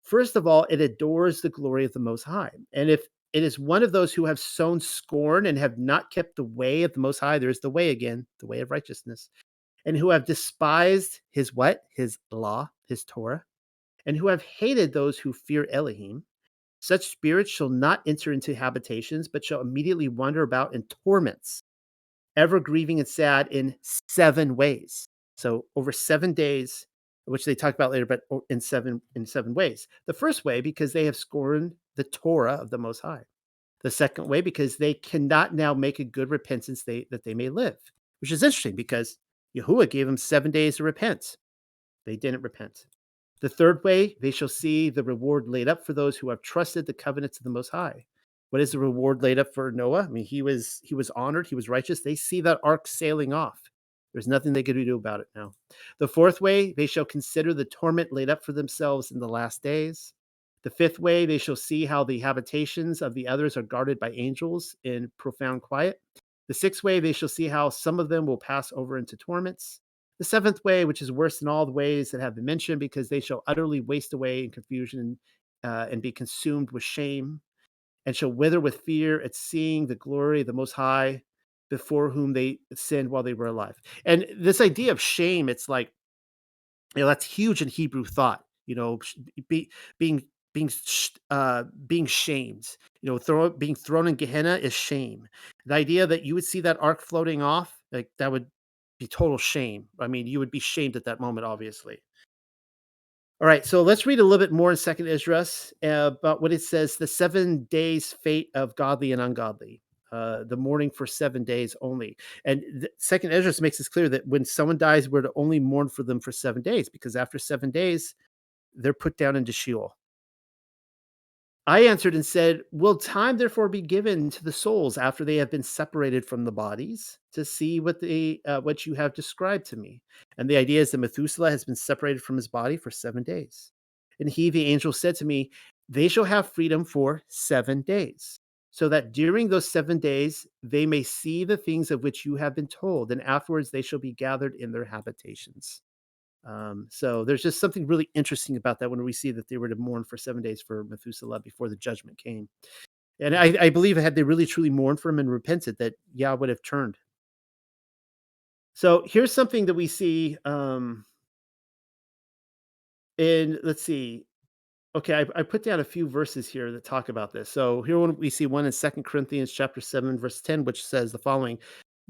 first of all, it adores the glory of the Most High. And if it is one of those who have sown scorn and have not kept the way of the Most High, there's the way again, the way of righteousness, and who have despised his what? His law, his Torah, and who have hated those who fear Elohim, such spirits shall not enter into habitations, but shall immediately wander about in torments, ever grieving and sad in 7 ways. So over 7 days, which they talk about later, but in seven ways. The first way, because they have scorned the Torah of the Most High. The second way, because they cannot now make a good repentance that they may live, which is interesting because Yahuwah gave them 7 days to repent. They didn't repent. The third way, they shall see the reward laid up for those who have trusted the covenants of the Most High. What is the reward laid up for Noah? I mean, he was honored, he was righteous. They see that ark sailing off. There's nothing they could do about it now. The fourth way, they shall consider the torment laid up for themselves in the last days. The fifth way, they shall see how the habitations of the others are guarded by angels in profound quiet. The sixth way, they shall see how some of them will pass over into torments. The seventh way, which is worse than all the ways that have been mentioned, because they shall utterly waste away in confusion and be consumed with shame, and shall wither with fear at seeing the glory of the Most High, before whom they sinned while they were alive. And this idea of shame, it's like, that's huge in Hebrew thought. Be, being being shamed. Being thrown in Gehenna is shame. The idea that you would see that ark floating off, like that would be total shame. I mean, you would be shamed at that moment, obviously. All right, so let's read a little bit more in Second Esdras about what it says: the 7 days fate of godly and ungodly, the mourning for 7 days only. And Second Esdras makes this clear that when someone dies, we're to only mourn for them for 7 days, because after 7 days, they're put down into Sheol. I answered and said, will time therefore be given to the souls after they have been separated from the bodies to see what you have described to me? And the idea is that Methuselah has been separated from his body for 7 days. And he, the angel, said to me, they shall have freedom for 7 days, so that during those 7 days they may see the things of which you have been told, and afterwards they shall be gathered in their habitations. So there's just something really interesting about that when we see that they were to mourn for 7 days for Methuselah before the judgment came. And I believe had they really truly mourned for him and repented, that Yah would have turned. So here's something that we see in, let's see. Okay, I put down a few verses here that talk about this. So here we see one in 2 Corinthians chapter 7, verse 10, which says the following: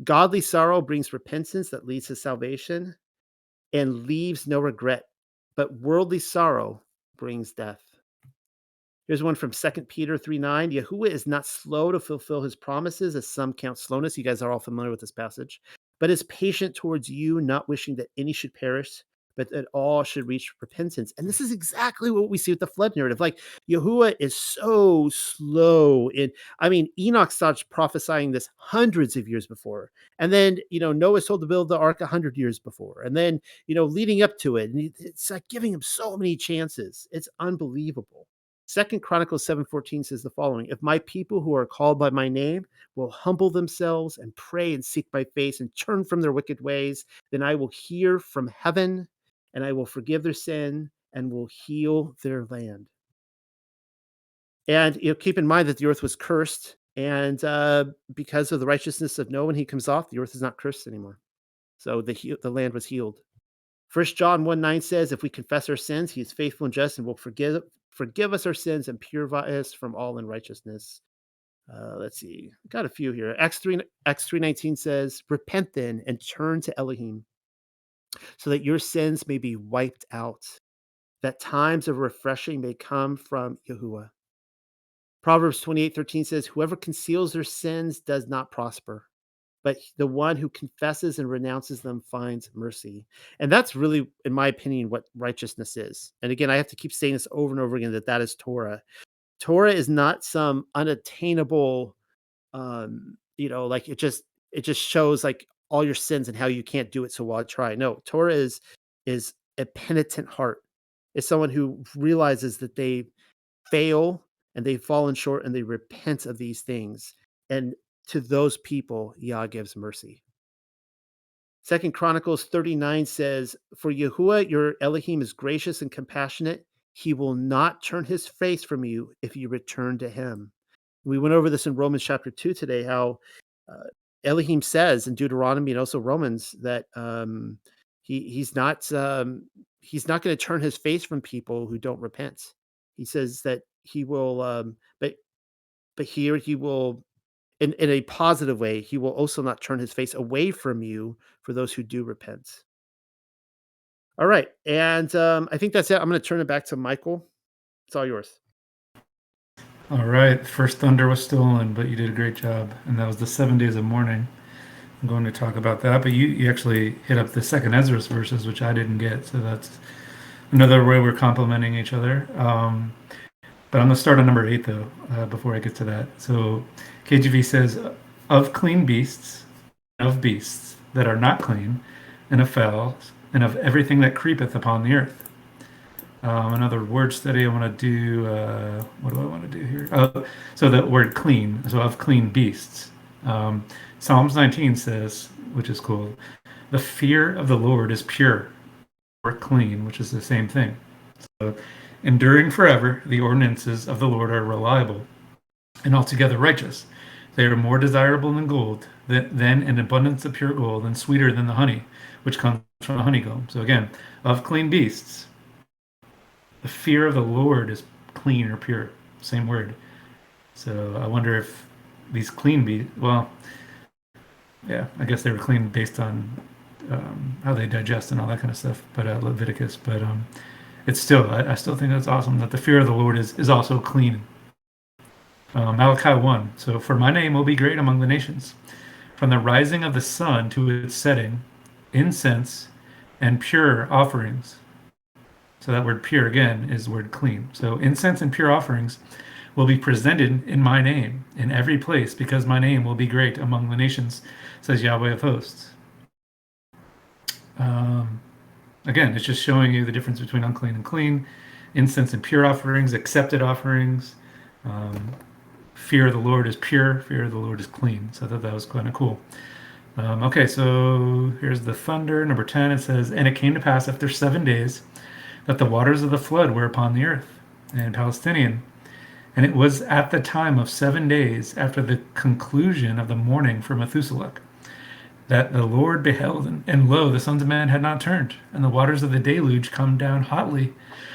godly sorrow brings repentance that leads to salvation and leaves no regret, but worldly sorrow brings death. Here's one from 2 Peter 3:9. Yahuwah is not slow to fulfill his promises, as some count slowness. You guys are all familiar with this passage. But is patient towards you, not wishing that any should perish, but that all should reach repentance. And this is exactly what we see with the flood narrative. Like, Yahuwah is so slow. I mean, Enoch starts prophesying this hundreds of years before. And then, Noah's told to build the ark 100 years before. And then, leading up to it. And it's like giving him so many chances. It's unbelievable. 2 Chronicles 7:14 says the following: if my people who are called by my name will humble themselves and pray and seek my face and turn from their wicked ways, then I will hear from heaven and I will forgive their sin and will heal their land. And keep in mind that the earth was cursed, and because of the righteousness of Noah, when he comes off, the earth is not cursed anymore. So the land was healed. 1 John 1:9 says, if we confess our sins, he is faithful and just and will forgive us our sins and purify us from all unrighteousness. Let's see. Got a few here. Acts 3:19 says, repent then and turn to Elohim so that your sins may be wiped out, that times of refreshing may come from Yahuwah. Proverbs 28:13 says, whoever conceals their sins does not prosper, but the one who confesses and renounces them finds mercy. And that's really, in my opinion, what righteousness is. And again, I have to keep saying this over and over again, that is Torah. Torah is not some unattainable, like it just shows like all your sins and how you can't do it. So while I try, no, Torah is a penitent heart. It's someone who realizes that they fail and they've fallen short and they repent of these things. And to those people, Yah gives mercy. 2 Chronicles 39 says, for Yahuwah, your Elohim, is gracious and compassionate. He will not turn his face from you if you return to him. We went over this in Romans chapter 2 today, how Elohim says in Deuteronomy and also Romans that he's not going to turn his face from people who don't repent. He says that he will, but here he will, in a positive way, he will also not turn his face away from you for those who do repent. All right. And I think that's it. I'm going to turn it back to Michael. It's all yours. All right. First thunder was stolen, but you did a great job. And that was the 7 days of mourning. I'm going to talk about that. But you actually hit up the second Ezra's verses, which I didn't get. So that's another way we're complementing each other. But I'm going to start on number 8, though, before I get to that. So KJV says, of clean beasts, of beasts that are not clean, and of fowls, and of everything that creepeth upon the earth. Another word study I want to do. What do I want to do here? So the word clean, so of clean beasts. Psalms 19 says, which is cool, the fear of the Lord is pure, or clean, which is the same thing. So, enduring forever, the ordinances of the Lord are reliable and altogether righteous. They are more desirable than gold, than an abundance of pure gold, and sweeter than the honey, which comes from the honeycomb. So again, of clean beasts, the fear of the Lord is clean or pure. Same word. So I wonder if these clean beasts, well, yeah, I guess they were clean based on how they digest and all that kind of stuff, but Leviticus. But it's still, I still think that's awesome that the fear of the Lord is also clean. Malachi 1. So, for my name will be great among the nations. From the rising of the sun to its setting, incense and pure offerings. So that word pure again is the word clean. So incense and pure offerings will be presented in my name in every place, because my name will be great among the nations, says Yahweh of hosts. Um, Again, it's just showing you the difference between unclean and clean, incense and pure offerings, accepted offerings. Um, Fear of the Lord is pure, fear of the Lord is clean. So I thought that was kind of cool. Okay, so here's the thunder. Number 10, it says, and it came to pass after 7 days that the waters of the flood were upon the earth. And Palestinian. And it was at the time of 7 days after the conclusion of the mourning for Methuselah that the Lord beheld, and lo, the sons of man had not turned, and the waters of the deluge come down hotly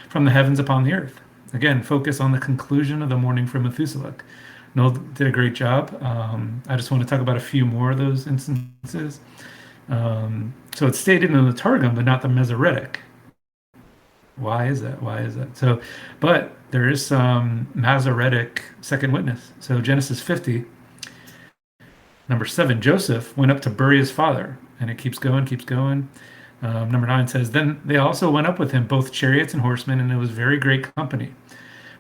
from the heavens upon the earth. Again, focus on the conclusion of the mourning for Methuselah. Noel did a great job. I just want to talk about a few more of those instances. So it's stated in the Targum, but not the Masoretic. Why is that? Why is that? So, but there is some Masoretic second witness. So Genesis 50, number 7, Joseph went up to bury his father, and it keeps going, keeps going. Number 9 says, then they also went up with him, both chariots and horsemen, and it was very great company.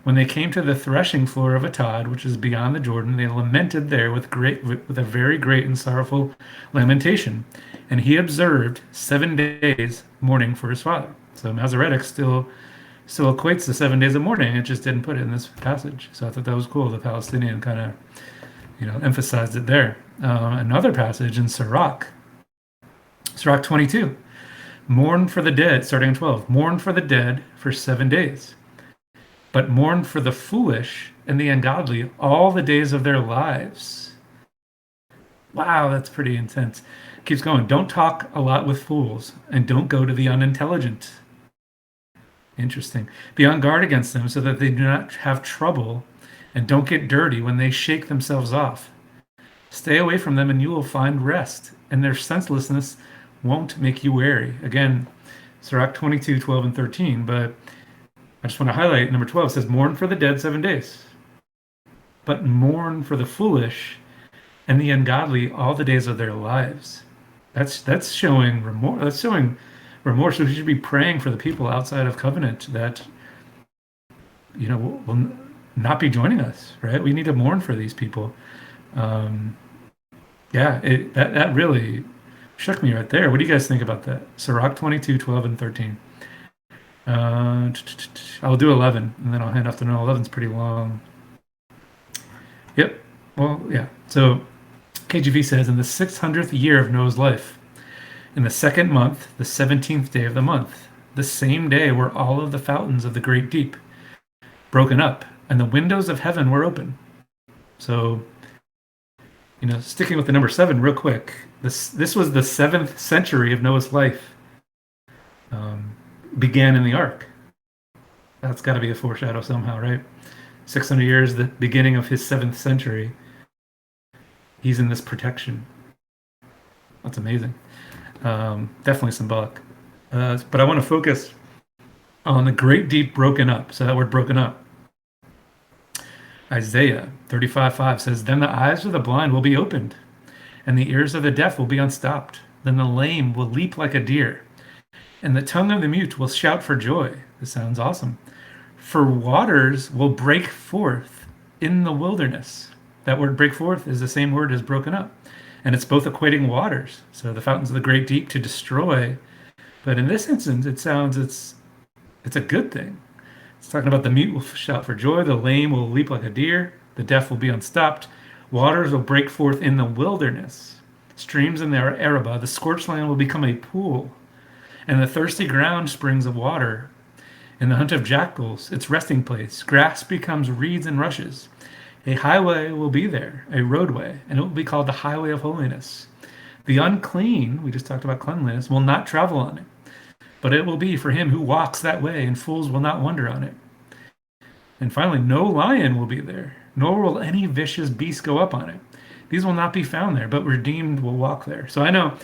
When they came to the threshing floor of Atad, which is beyond the Jordan, they lamented there with a very great and sorrowful lamentation. And he observed 7 days mourning for his father. So Masoretic still equates the 7 days of mourning. It just didn't put it in this passage. So I thought that was cool. The Palestinian kind of, emphasized it there. Another passage in Sirach 22. Mourn for the dead, starting in 12. Mourn for the dead for 7 days. But mourn for the foolish and the ungodly all the days of their lives. Wow, that's pretty intense. Keeps going. Don't talk a lot with fools, and don't go to the unintelligent. Interesting. Be on guard against them so that they do not have trouble, and don't get dirty when they shake themselves off. Stay away from them and you will find rest, and their senselessness won't make you weary. Again, Sirach 22, 12, and 13. But I just want to highlight number 12 says, mourn for the dead 7 days, but mourn for the foolish and the ungodly all the days of their lives. That's showing remorse. That's showing remorse. We should be praying for the people outside of covenant that will not be joining us. Right? We need to mourn for these people. That really shook me right there. What do you guys think about that? Sirach 22, 12, and 13. I'll do 11, and then I'll hand off to Noel. 11's pretty long. Yep. Well, yeah. So KJV says, in the 600th year of Noah's life, in the 2nd month, the 17th day of the month, the same day were all of the fountains of the great deep broken up, and the windows of heaven were open. So, sticking with the number 7 real quick, this was the 7th century of Noah's life. Began in the ark. That's got to be a foreshadow somehow, right? 600 years, the beginning of his 7th century. He's in this protection. That's amazing. Definitely symbolic. But I want to focus on the great deep broken up. So that word broken up. Isaiah 35:5 says, then the eyes of the blind will be opened, and the ears of the deaf will be unstopped. Then the lame will leap like a deer, and the tongue of the mute will shout for joy. This sounds awesome. For waters will break forth in the wilderness. That word break forth is the same word as broken up. And it's both equating waters. So the fountains of the great deep to destroy. But in this instance, it sounds it's a good thing. It's talking about the mute will shout for joy, the lame will leap like a deer, the deaf will be unstopped, waters will break forth in the wilderness. Streams in the Arabah, the scorched land will become a pool, and the thirsty ground springs of water. In the hunt of jackals, its resting place, grass becomes reeds and rushes. A highway will be there, a roadway, and it will be called the highway of holiness. The unclean, we just talked about cleanliness, will not travel on it, but it will be for him who walks that way, and fools will not wander on it. And finally, no lion will be there, nor will any vicious beast go up on it. These will not be found there, but redeemed will walk there. So I know,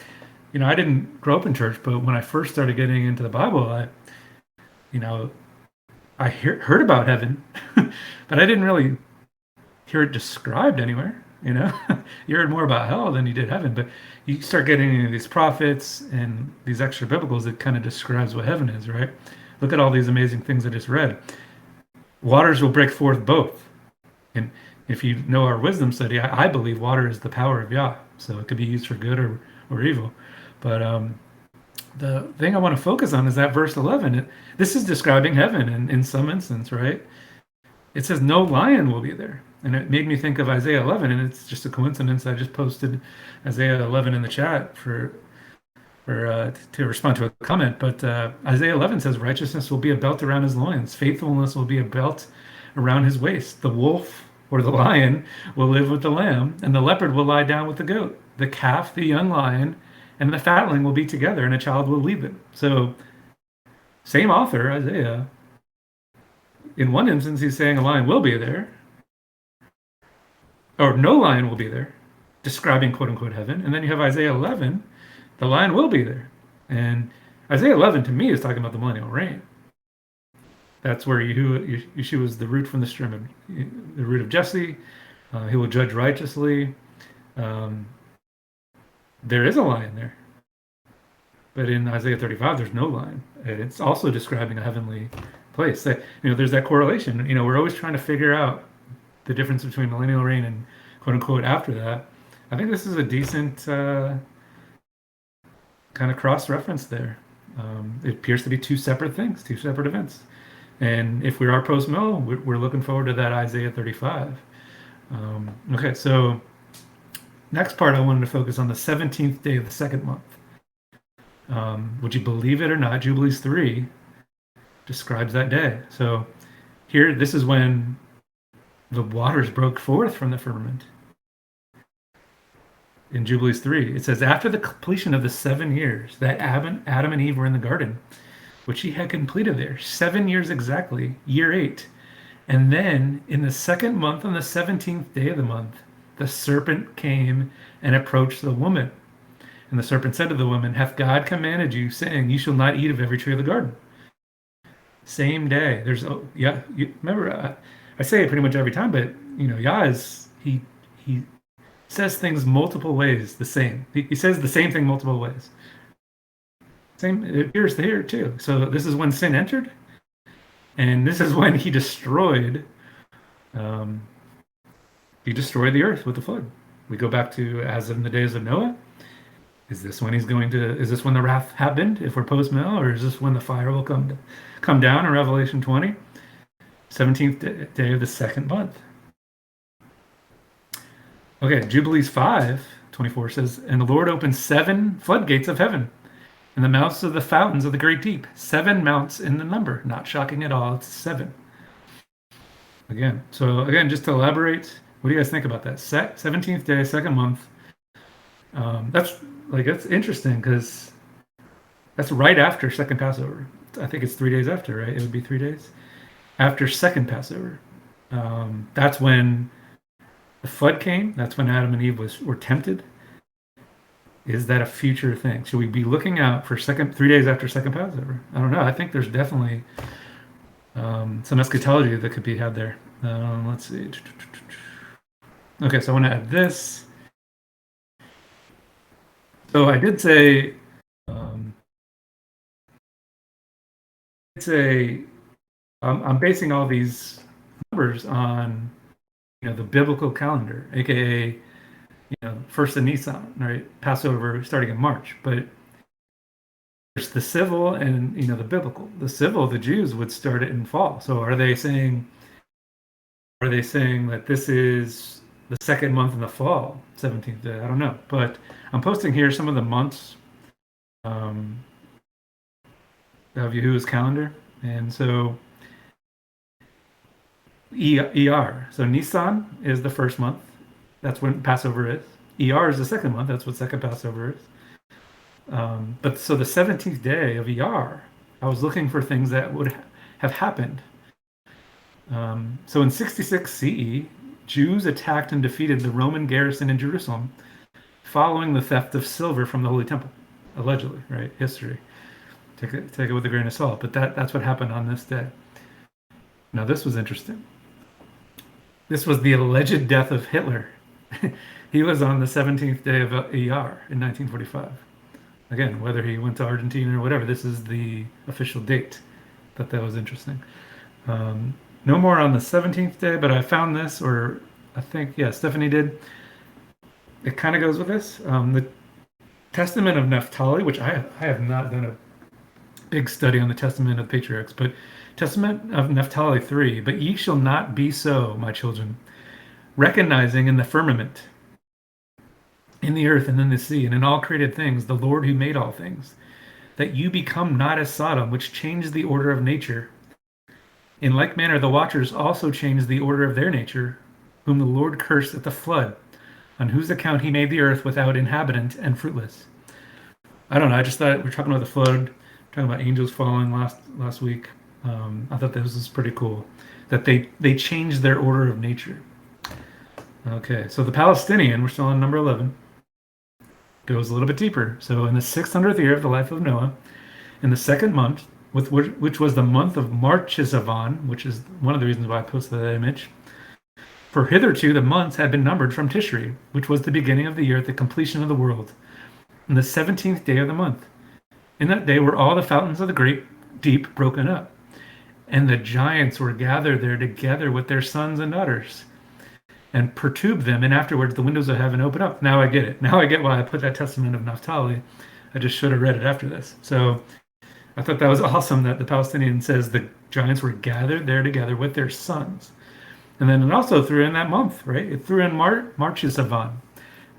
I didn't grow up in church, but when I first started getting into the Bible, I heard about heaven, but I didn't really hear it described anywhere. You heard more about hell than you did heaven, but you start getting into these prophets and these extra biblicals that kind of describes what heaven is, right? look at all these amazing things I just read. Waters will break forth both. And if you know our wisdom study, I believe water is the power of Yah. So it could be used for good or evil. But the thing I want to focus on is that verse 11. This is describing heaven in some instance, right? It says no lion will be there. And it made me think of Isaiah 11, and it's just a coincidence. I just posted Isaiah 11 in the chat to respond to a comment. But Isaiah 11 says righteousness will be a belt around his loins, faithfulness will be a belt around his waist. The wolf or the lion will live with the lamb, and the leopard will lie down with the goat. The calf, the young lion, and the fatling will be together, and a child will lead them. So, same author, Isaiah. In one instance, he's saying a lion will be there, or no lion will be there, describing quote unquote heaven. And then you have Isaiah 11, the lion will be there. And Isaiah 11 to me is talking about the millennial reign. That's where Yeshua is the root from the stem, the root of Jesse. He will judge righteously. There is a lion there. But in Isaiah 35, there's no lion. And it's also describing a heavenly place. There's that correlation. We're always trying to figure out the difference between millennial reign and quote unquote after that. I think this is a decent kind of cross reference there. It appears to be two separate things, two separate events. And if we are post-mill, we're looking forward to that Isaiah 35. Okay, so next part I wanted to focus on the 17th day of the second month. Would you believe it or not, Jubilees 3 describes that day. So here, this is when the waters broke forth from the firmament. In Jubilees 3, it says, after the completion of the 7 years that Adam and Eve were in the garden, which he had completed there, 7 years exactly, year 8. And then in the second month, on the 17th day of the month, the serpent came and approached the woman. And the serpent said to the woman, hath God commanded you, saying, you shall not eat of every tree of the garden? Same day. Remember, I say it pretty much every time, but Yah is, he says things multiple ways the same. He says the same thing multiple ways. Same, it appears here too. So this is when sin entered, and this is when he destroyed the earth with the flood. We go back to as in the days of Noah. Is this when the wrath happened, if we're post-mill, or is this when the fire will come down in Revelation 20? 17th day of the second month. Okay, Jubilees 5:24 says, and the Lord opened 7 floodgates of heaven, and the mouths of the fountains of the great deep. 7 mounts in the number. Not shocking at all. It's 7. Again, just to elaborate, what do you guys think about that? 17th day, second month. That's interesting because that's right after second Passover. I think it's 3 days after, right? It would be 3 days after second Passover. That's when the flood came. That's when Adam and Eve were tempted. Is that a future thing? Should we be looking out for 3 days after second Passover? I don't know. I think there's definitely some eschatology that could be had there. Let's see. Okay, so I want to add this. So I did say, I'm basing all these numbers on, the biblical calendar, aka, first of Nisan, right? Passover starting in March, but there's the civil and the biblical. The civil, the Jews would start it in fall. So are they saying that this is the second month in the fall, 17th day? I don't know, but I'm posting here some of the months of Yahuwah's calendar, and so ER. So Nisan is the first month. That's when Passover is. ER is the second month. That's what second Passover is. But so the 17th day of ER, I was looking for things that would have happened. So in 66 CE, Jews attacked and defeated the Roman garrison in Jerusalem following the theft of silver from the Holy Temple, allegedly, right? History. Take it with a grain of salt, but that's what happened on this day. Now, this was interesting. This was the alleged death of Hitler. He was on the 17th day of ER in 1945. Again, whether he went to Argentina or whatever, this is the official date. Thought that was interesting. Um, no more on the 17th day, but I found this, or I think, yeah, Stephanie did. It kind of goes with this. The Testament of Naphtali, which I have not done a big study on the Testament of the Patriarchs, but Testament of Naphtali 3, but ye shall not be so, my children, recognizing in the firmament, in the earth and in the sea, and in all created things, the Lord who made all things, that you become not as Sodom, which changed the order of nature. In like manner, the watchers also changed the order of their nature, whom the Lord cursed at the flood, on whose account he made the earth without inhabitant and fruitless. I don't know. I just thought we are talking about the flood, talking about angels falling last week. I thought this was pretty cool that they changed their order of nature. Okay, so the Palestinian, we're still on number 11, goes a little bit deeper. So in the 600th year of the life of Noah, in the second month, which was the month of Marchisavan, which is one of the reasons why I posted that image. For hitherto the months had been numbered from Tishri, which was the beginning of the year at the completion of the world, in the 17th day of the month. In that day were all the fountains of the great deep broken up, and the giants were gathered there together with their sons and daughters, and perturbed them, and afterwards the windows of heaven opened up. Now I get it. Now I get why I put that Testament of Naphtali. I just should have read it after this. So I thought that was awesome that the Palestinian says the giants were gathered there together with their sons. And then it also threw in that month, right? It threw in Marchisavan.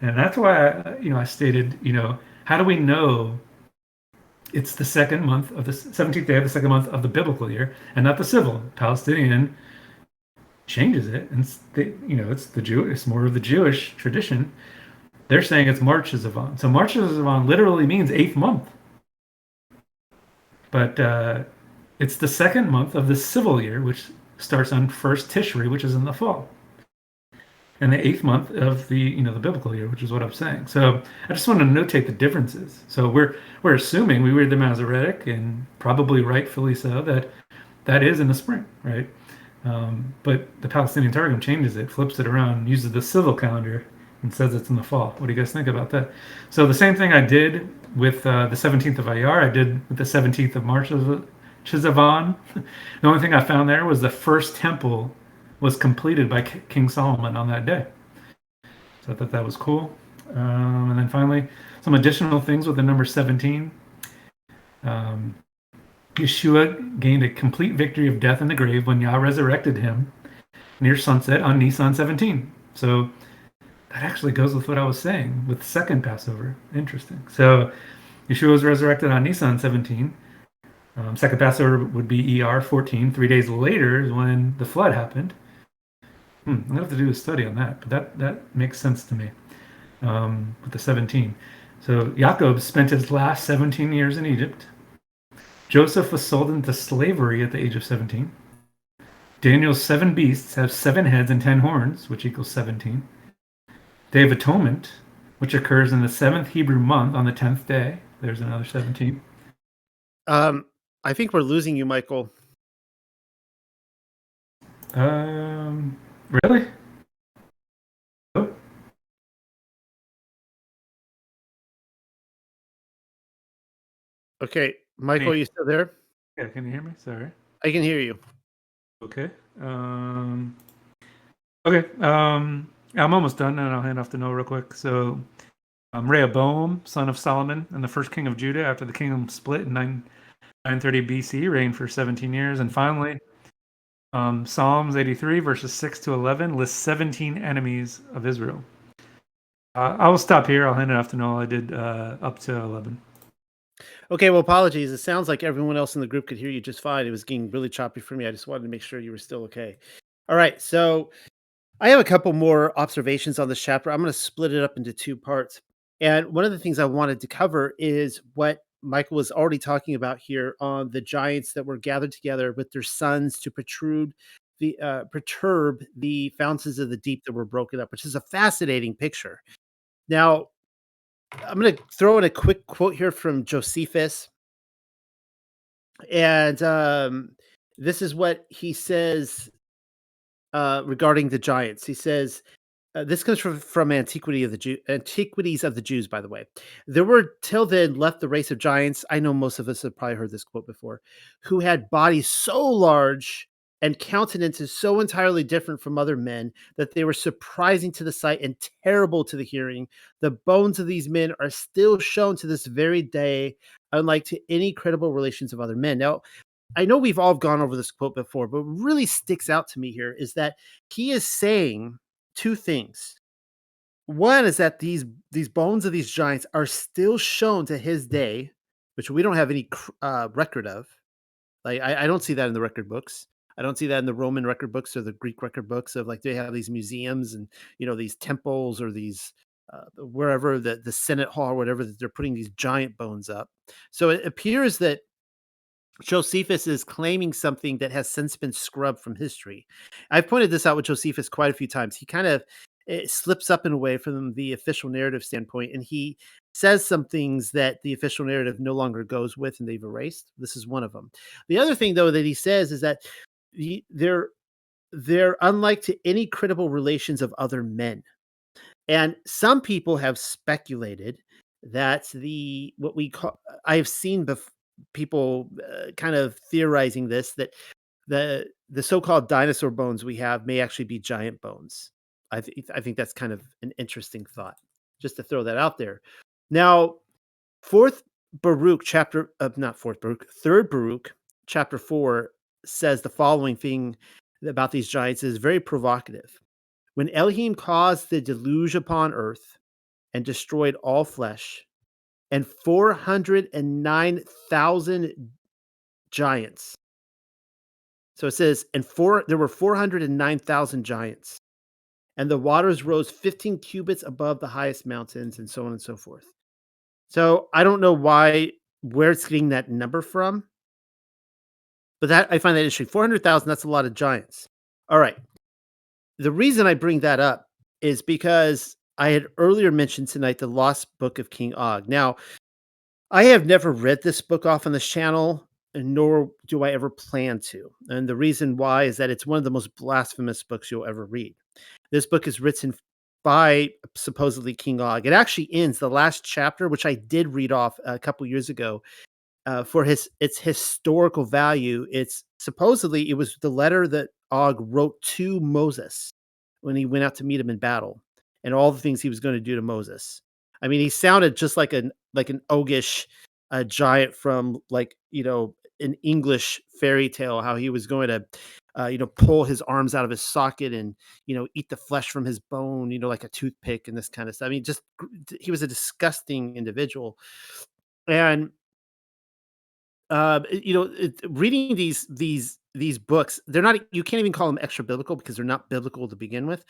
And that's why I stated, how do we know it's the second month of the 17th day of the second month of the biblical year and not the civil? Palestinian changes it, and it's the Jew. It's more of the Jewish tradition. They're saying it's Marchisavan. So Marchisavan literally means eighth month, but it's the second month of the civil year, which starts on first Tishri, which is in the fall, and the eighth month of the biblical year, which is what I'm saying. So I just want to notate the differences. So we're assuming we read the Masoretic, and probably rightfully so, that is in the spring, right? But the Palestinian Targum changes it, flips it around, uses the civil calendar, and says it's in the fall. What do you guys think about that? So the same thing I did with the 17th of Iyar, I did with the 17th of March of Chizavan. The only thing I found there was the first temple was completed by King Solomon on that day. So I thought that was cool. And then finally, some additional things with the number 17. Yeshua gained a complete victory of death in the grave when Yah resurrected him near sunset on Nisan 17. So that actually goes with what I was saying with the second Passover. Interesting. So Yeshua was resurrected on Nisan 17. Second Passover would be ER 14. 3 days later is when the flood happened. I'm going to have to do a study on that, but that makes sense to me with the 17. So Jacob spent his last 17 years in Egypt. Joseph was sold into slavery at the age of 17. Daniel's 7 beasts have 7 heads and 10 horns, which equals 17. Day of Atonement, which occurs in the 7th Hebrew month on the 10th day. There's another 17. I think we're losing you, Michael. Really? Oh, Okay, Michael, are you still there? yeah, can you hear me? Sorry. I can hear you. Okay. Okay. I'm almost done, and I'll hand off to Noah real quick. So, Rehoboam, son of Solomon, and the first king of Judah after the kingdom split in 930 BC, reigned for 17 years. And finally, Psalms 83, verses 6 to 11, lists 17 enemies of Israel. I will stop here. I'll hand it off to Noah. I did up to 11. Okay, well, apologies. It sounds like everyone else in the group could hear you just fine. It was getting really choppy for me. I just wanted to make sure you were still okay. All right, so I have a couple more observations on this chapter. I'm going to split it up into 2 parts. And one of the things I wanted to cover is what Michael was already talking about here on the giants that were gathered together with their sons to perturb the fountains of the deep that were broken up, which is a fascinating picture. Now, I'm going to throw in a quick quote here from Josephus. And this is what he says regarding the giants. He says, This comes from Antiquities of the Jews, by the way. There were till then left the race of giants. I know most of us have probably heard this quote before, who had bodies so large and countenances so entirely different from other men that they were surprising to the sight and terrible to the hearing. The bones of these men are still shown to this very day, unlike to any credible relations of other men. Now, I know we've all gone over this quote before, but what really sticks out to me here is that he is saying two things. One is that these bones of these giants are still shown to his day, which we don't have any record of. Like I don't see that in the record books. I don't see that in the Roman record books or the Greek record books of like they have these museums and these temples or these wherever the Senate Hall or whatever that they're putting these giant bones up. So it appears that Josephus is claiming something that has since been scrubbed from history. I've pointed this out with Josephus quite a few times. He kind of slips up in a way from the official narrative standpoint, and he says some things that the official narrative no longer goes with and they've erased. This is one of them. The other thing, though, that he says is that they're unlike to any credible relations of other men. And some people have speculated that the what we call I have seen people kind of theorizing this that the so-called dinosaur bones we have may actually be giant bones. I think that's kind of an interesting thought. Just to throw that out there. Now, fourth Baruch chapter not fourth Baruch, third Baruch chapter 4 says the following thing about these giants is very provocative. When Elohim caused the deluge upon earth and destroyed all flesh, and 409,000 giants. So it says, there were 409,000 giants, and the waters rose 15 cubits above the highest mountains, and so on and so forth. So I don't know where it's getting that number from, but that I find that interesting. 400,000, that's a lot of giants. All right. The reason I bring that up is because I had earlier mentioned tonight the Lost Book of King Og. Now, I have never read this book off on this channel, and nor do I ever plan to. And the reason why is that it's one of the most blasphemous books you'll ever read. This book is written by supposedly King Og. It actually ends the last chapter, which I did read off a couple years ago, for its historical value. It's supposedly it was the letter that Og wrote to Moses when he went out to meet him in battle, and all the things he was going to do to Moses. I mean, he sounded just like an ogish giant from an English fairy tale. How he was going to pull his arms out of his socket and eat the flesh from his bone, like a toothpick and this kind of stuff. I mean, he was a disgusting individual, and reading these books, they're not. You can't even call them extra biblical because they're not biblical to begin with.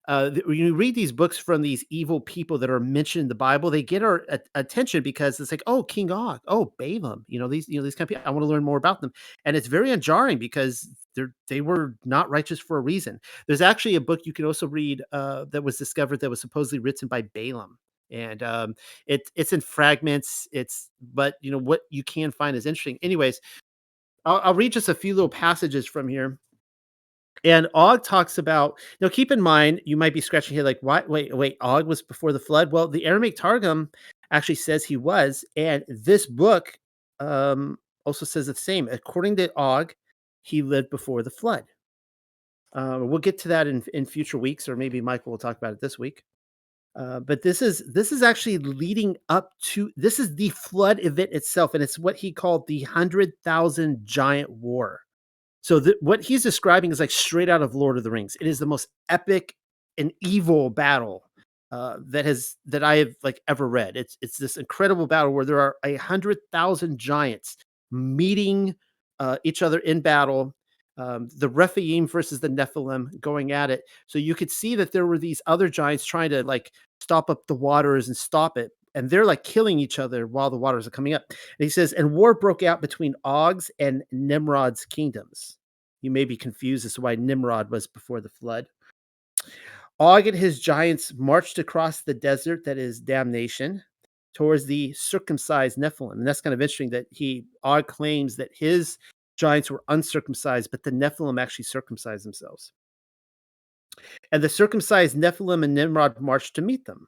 When you read these books from these evil people that are mentioned in the Bible, they get our attention because it's like, oh, King Og, oh, Balaam, these kind of people. I want to learn more about them, and it's very jarring because they were not righteous for a reason. There's actually a book you can also read that was discovered that was supposedly written by Balaam, and it's in fragments. But what you can find is interesting. Anyways, I'll read just a few little passages from here. And Og talks about now. Keep in mind, you might be scratching your head like, "What? Wait. Og was before the flood." Well, the Aramaic Targum actually says he was, and this book also says the same. According to Og, he lived before the flood. We'll get to that in future weeks, or maybe Michael will talk about it this week. But this is actually leading up to this is the flood event itself, and it's what he called the 100,000 giant war. So what he's describing is like straight out of Lord of the Rings. It is the most epic and evil battle that I have like ever read. It's this incredible battle where there are 100,000 giants meeting each other in battle. The Rephaim versus the Nephilim going at it. So you could see that there were these other giants trying to like stop up the waters and stop it. And they're like killing each other while the waters are coming up. And he says, and war broke out between Og's and Nimrod's kingdoms. You may be confused as to why Nimrod was before the flood. Og and his giants marched across the desert that is damnation towards the circumcised Nephilim. And that's kind of interesting that Og claims that his giants were uncircumcised, but the Nephilim actually circumcised themselves. And the circumcised Nephilim and Nimrod marched to meet them.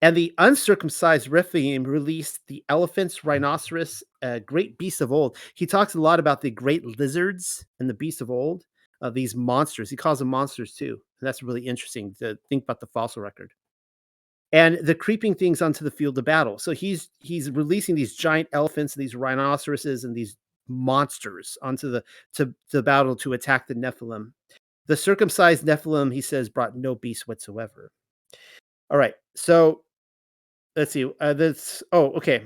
And the uncircumcised Rephaim released the elephants, rhinoceros, great beasts of old. He talks a lot about the great lizards and the beasts of old, these monsters. He calls them monsters too. And that's really interesting to think about the fossil record. And the creeping things onto the field of battle. So he's releasing these giant elephants, these rhinoceroses, and these monsters onto the battle to attack the Nephilim. The circumcised Nephilim, he says, brought no beast whatsoever. All right, so let's see. That's okay.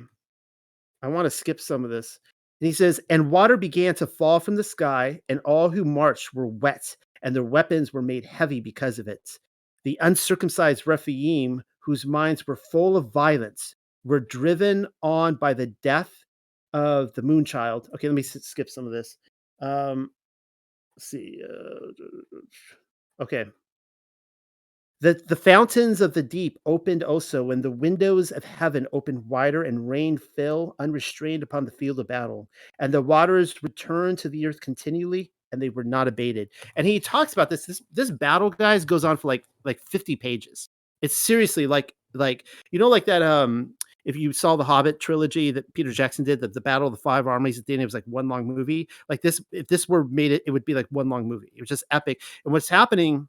I want to skip some of this. And he says, and water began to fall from the sky, and all who marched were wet, and their weapons were made heavy because of it. The uncircumcised Rephaim, whose minds were full of violence, were driven on by the death of the moon child. Okay, let me skip some of this. Let's see. Okay. The fountains of the deep opened also, and the windows of heaven opened wider, and rain fell unrestrained upon the field of battle. And the waters returned to the earth continually, and they were not abated. And he talks about this. This battle, guys, goes on for like 50 pages. It's seriously like like that. If you saw the Hobbit trilogy that Peter Jackson did, the Battle of the Five Armies at the end, it was like one long movie. Like this, if this were made it would be like one long movie. It was just epic. And what's happening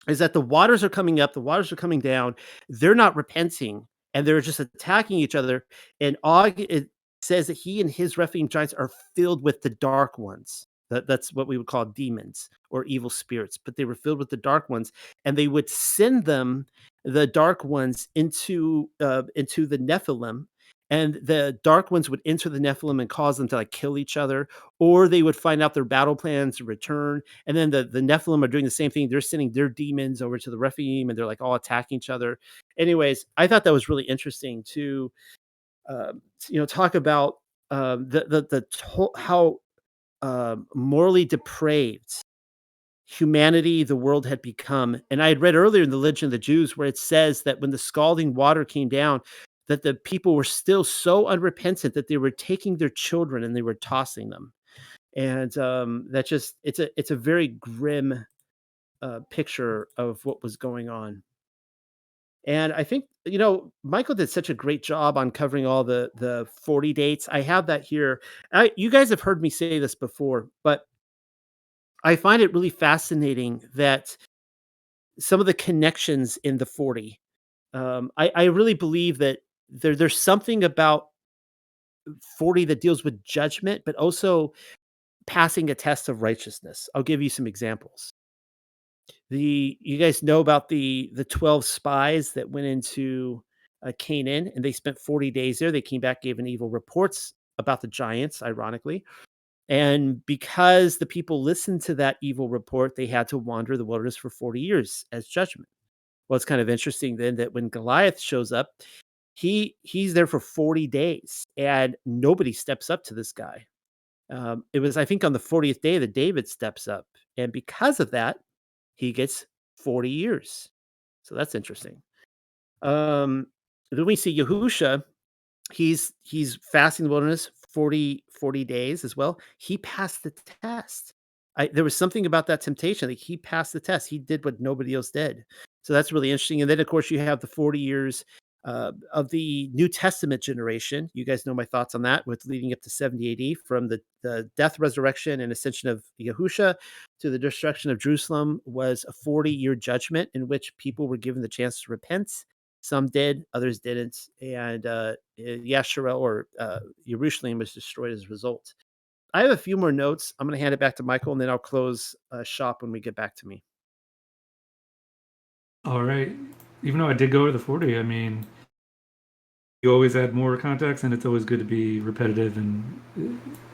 is that the waters are coming up, the waters are coming down. They're not repenting, and they're just attacking each other. And Og, it says that he and his Rephaim giants are filled with the dark ones. That's what we would call demons or evil spirits, but they were filled with the dark ones, and they would send them, the dark ones, into the Nephilim, and the dark ones would enter the Nephilim and cause them to like kill each other, or they would find out their battle plans and return. And then the Nephilim are doing the same thing. They're sending their demons over to the Rephaim, and they're like all attacking each other. Anyways, I thought that was really interesting to talk about how morally depraved humanity, the world had become. And I had read earlier in the Legend of the Jews where it says that when the scalding water came down, that the people were still so unrepentant that they were taking their children and they were tossing them. And that just it's a very grim picture of what was going on. And I think Michael did such a great job on covering all the 40 dates. I have that here. You guys have heard me say this before, but I find it really fascinating that some of the connections in the 40. I really believe that there's something about 40 that deals with judgment, but also passing a test of righteousness. I'll give you some examples. You guys know about the 12 spies that went into Canaan, and they spent 40 days there. They came back, gave an evil reports about the giants, ironically. And because the people listened to that evil report, they had to wander the wilderness for 40 years as judgment. Well, it's kind of interesting then that when Goliath shows up, he's there for 40 days and nobody steps up to this guy. It was, I think, on the 40th day that David steps up. And because of that, he gets 40 years. So that's interesting. Then we see Yahusha. He's fasting in the wilderness 40 days as well. He passed the test. There was something about that temptation, like, he passed the test. He did what nobody else did. So that's really interesting. And then, of course, you have the 40 years of the New Testament generation. You guys know my thoughts on that, with leading up to 70 AD, from the death, resurrection, and ascension of Yahusha to the destruction of Jerusalem, was a 40-year judgment in which people were given the chance to repent. Some did, others didn't, and Yasharel, or Jerusalem, was destroyed as a result. I have a few more notes. I'm going to hand it back to Michael, and then I'll close shop when we get back to me. All right. Even though I did go over the 40, I mean, you always add more context, and it's always good to be repetitive, and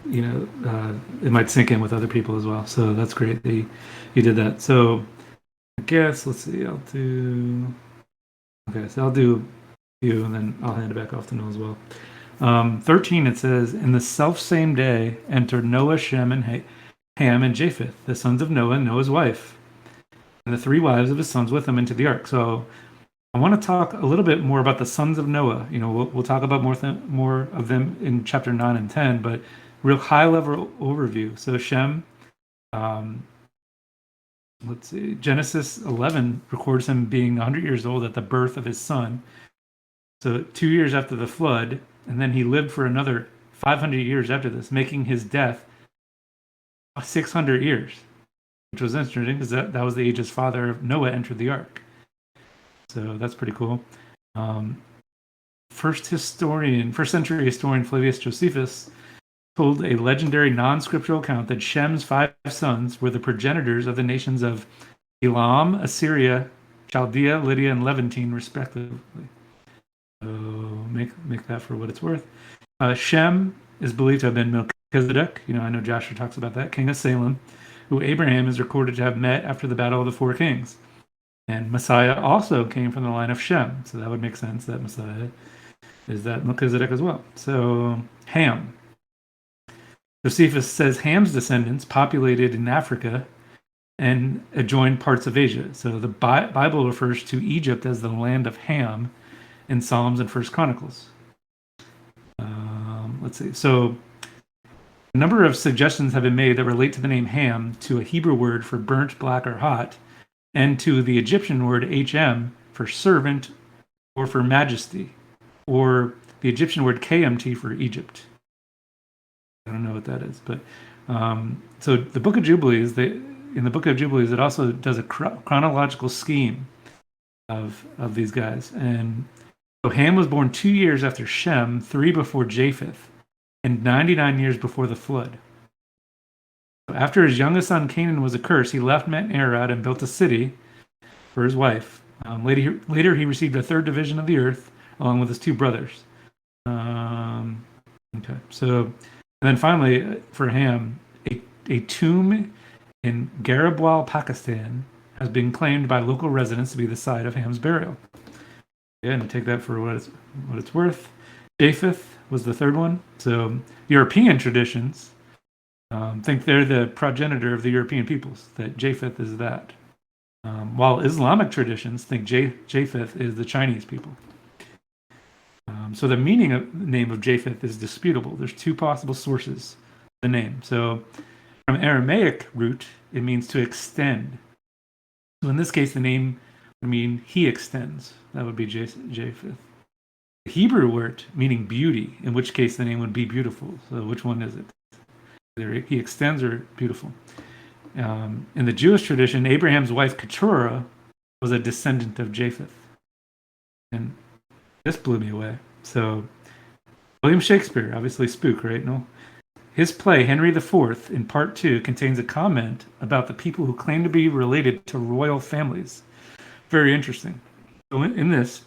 it might sink in with other people as well. So that's great that you did that. So I guess, let's see, I'll do you, and then I'll hand it back off to Noah as well. 13, it says, in the self same day entered Noah, Shem, and Ham, and Japheth, the sons of Noah, and Noah's wife, and the 3 wives of his sons with him into the ark. So I want to talk a little bit more about the sons of Noah. We'll talk about more of them in chapter 9 and 10, but real high level overview. So Shem, let's see, Genesis 11 records him being 100 years old at the birth of his son. So 2 years after the flood, and then he lived for another 500 years after this, making his death 600 years, which was interesting because that was the age his father Noah entered the ark. So that's pretty cool. First century historian Flavius Josephus told a legendary non-scriptural account that Shem's 5 sons were the progenitors of the nations of Elam, Assyria, Chaldea, Lydia, and Levantine, respectively. So make that for what it's worth. Shem is believed to have been Melchizedek. I know Joshua talks about that, king of Salem, who Abraham is recorded to have met after the Battle of the Four Kings. And Messiah also came from the line of Shem, so that would make sense that Messiah is that Melchizedek as well. So Ham. Josephus says Ham's descendants populated in Africa and adjoined parts of Asia. So the Bible refers to Egypt as the land of Ham in Psalms and First Chronicles. Let's see. So a number of suggestions have been made that relate to the name Ham to a Hebrew word for burnt, black, or hot, and to the Egyptian word HM for servant or for majesty, or the Egyptian word KMT for Egypt. I don't know what that is, but so the Book of Jubilees, in the Book of Jubilees, it also does a chronological scheme of these guys. And so Ham was born 2 years after Shem, 3 before Japheth, and 99 years before the flood. So after his youngest son Canaan was accursed, he left Mount Arad and built a city for his wife. Later, he received a third division of the earth along with his 2 brothers. Okay, so and then finally for Ham, a tomb in Garibwal, Pakistan, has been claimed by local residents to be the site of Ham's burial. Yeah, and take that for what it's worth. Japheth was the third one. So European traditions think they're the progenitor of the European peoples, that Japheth is that. While Islamic traditions think Japheth is the Chinese people. So the meaning of the name of Japheth is disputable. There's 2 possible sources of the name. So from Aramaic root, it means to extend. So in this case, the name would mean he extends. That would be Japheth. The Hebrew word meaning beauty, in which case the name would be beautiful. So which one is it? Either he extends or beautiful. In the Jewish tradition, Abraham's wife Keturah was a descendant of Japheth. And this blew me away. So William Shakespeare, obviously Spook, right? No, his play Henry IV in Part 2 contains a comment about the people who claim to be related to royal families. Very interesting. So in this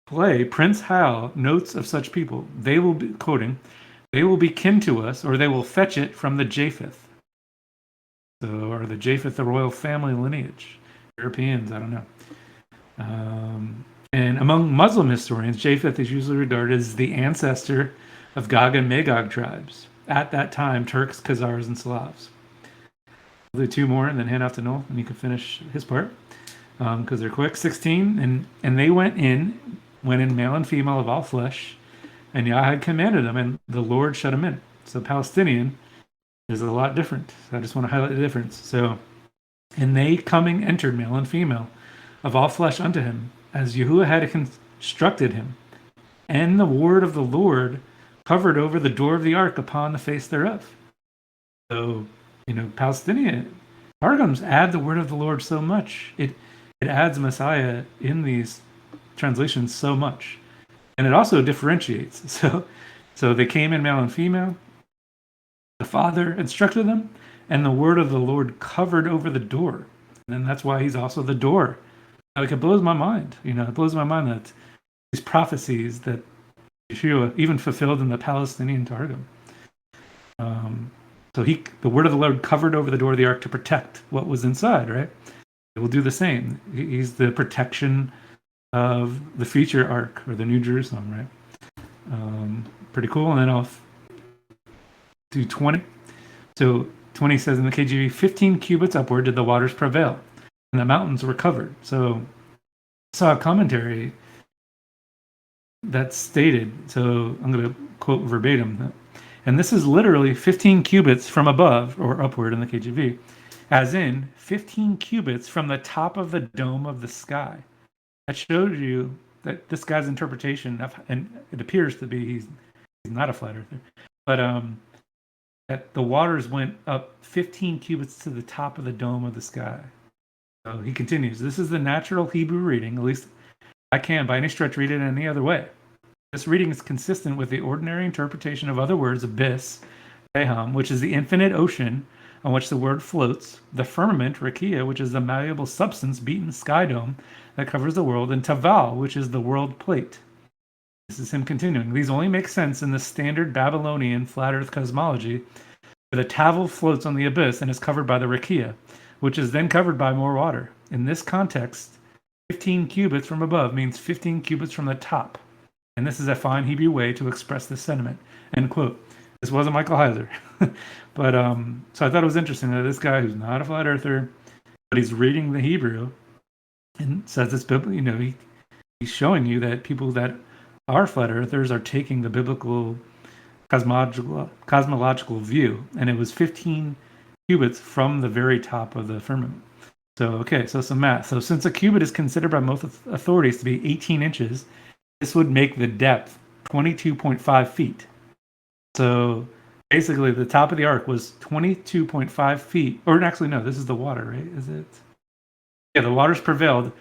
play, Prince Hal notes of such people, they will be, quoting, they will be kin to us, or they will fetch it from the Japheth. So are the Japheth the royal family lineage? Europeans, I don't know. And among Muslim historians, Japheth is usually regarded as the ancestor of Gog and Magog tribes. At that time, Turks, Khazars, and Slavs. I'll do 2 more and then hand off to Noel, and you can finish his part because they're quick. 16, and they went in male and female of all flesh, and Yah had commanded them, and the Lord shut them in. So Palestinian is a lot different. So I just want to highlight the difference. So, and they coming entered male and female of all flesh unto him, as Yahuwah had constructed him, and the word of the Lord covered over the door of the ark upon the face thereof. So, Palestinian Targums add the word of the Lord so much. It adds Messiah in these translations so much. And it also differentiates. So they came in male and female. The Father instructed them, and the word of the Lord covered over the door. And that's why he's also the door. Like, it blows my mind. It blows my mind that these prophecies that Yeshua even fulfilled in the Palestinian Targum. So the word of the Lord covered over the door of the ark to protect what was inside, right? It will do the same. He's the protection of the future ark, or the New Jerusalem, right? Pretty cool. And then I'll do 20. So 20 says in the KJV, 15 cubits upward did the waters prevail, and the mountains were covered. So I saw a commentary that stated, so I'm going to quote verbatim, and this is literally 15 cubits from above, or upward in the KJV, as in 15 cubits from the top of the dome of the sky. That shows you that this guy's interpretation of, and it appears to be he's not a flat earther, but that the waters went up 15 cubits to the top of the dome of the sky. So he continues, this is the natural Hebrew reading, at least I can't by any stretch read it any other way. This reading is consistent with the ordinary interpretation of other words, abyss, Beham, which is the infinite ocean on which the word floats, the firmament, Rakia, which is the malleable substance, beaten sky dome that covers the world, and Taval, which is the world plate. This is him continuing. These only make sense in the standard Babylonian flat earth cosmology, where the Tavel floats on the abyss and is covered by the Rakia, which is then covered by more water. In this context, 15 cubits from above means 15 cubits from the top. And this is a fine Hebrew way to express this sentiment. End quote. This wasn't Michael Heiser. But so I thought it was interesting that this guy who's not a flat earther, but he's reading the Hebrew and says this biblical, he's showing you that people that are flat earthers are taking the biblical cosmological view, and it was 15 cubits from the very top of the firmament. So, okay, so some math. So since a cubit is considered by most authorities to be 18 inches, this would make the depth 22.5 feet. So basically, the top of the ark was 22.5 feet. Or actually, no, this is the water, right? Is it? Yeah, the waters prevailed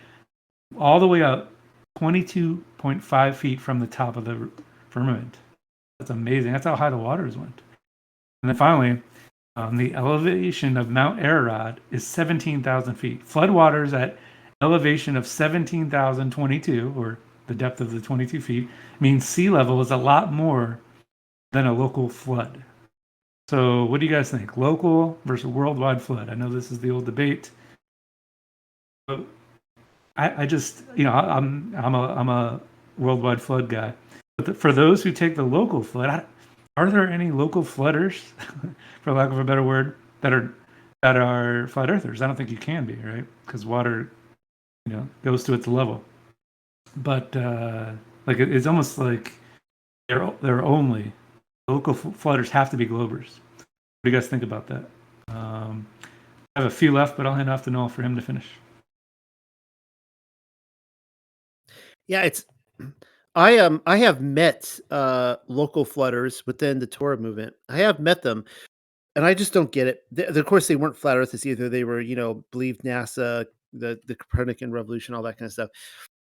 all the way up 22.5 feet from the top of the firmament. That's amazing. That's how high the waters went. And then finally, the elevation of Mount Ararat is 17,000 feet. Floodwaters at elevation of 17,022, or the depth of the 22 feet, means sea level is a lot more than a local flood. So what do you guys think? Local versus worldwide flood? I know this is the old debate. But I just, I'm a worldwide flood guy. But for those who take the local flood, are there any local flooders, for lack of a better word, that are flat earthers? I don't think you can be, right? Because water, goes to its level. But like it's almost like they're only local flooders have to be globers. What do you guys think about that? I have a few left, but I'll hand off to Noel for him to finish. Yeah, it's I have met local flooders within the Torah movement. I have met them, and I just don't get it. Of course, they weren't flat earthers either. They were, believed NASA, the Copernican revolution, all that kind of stuff.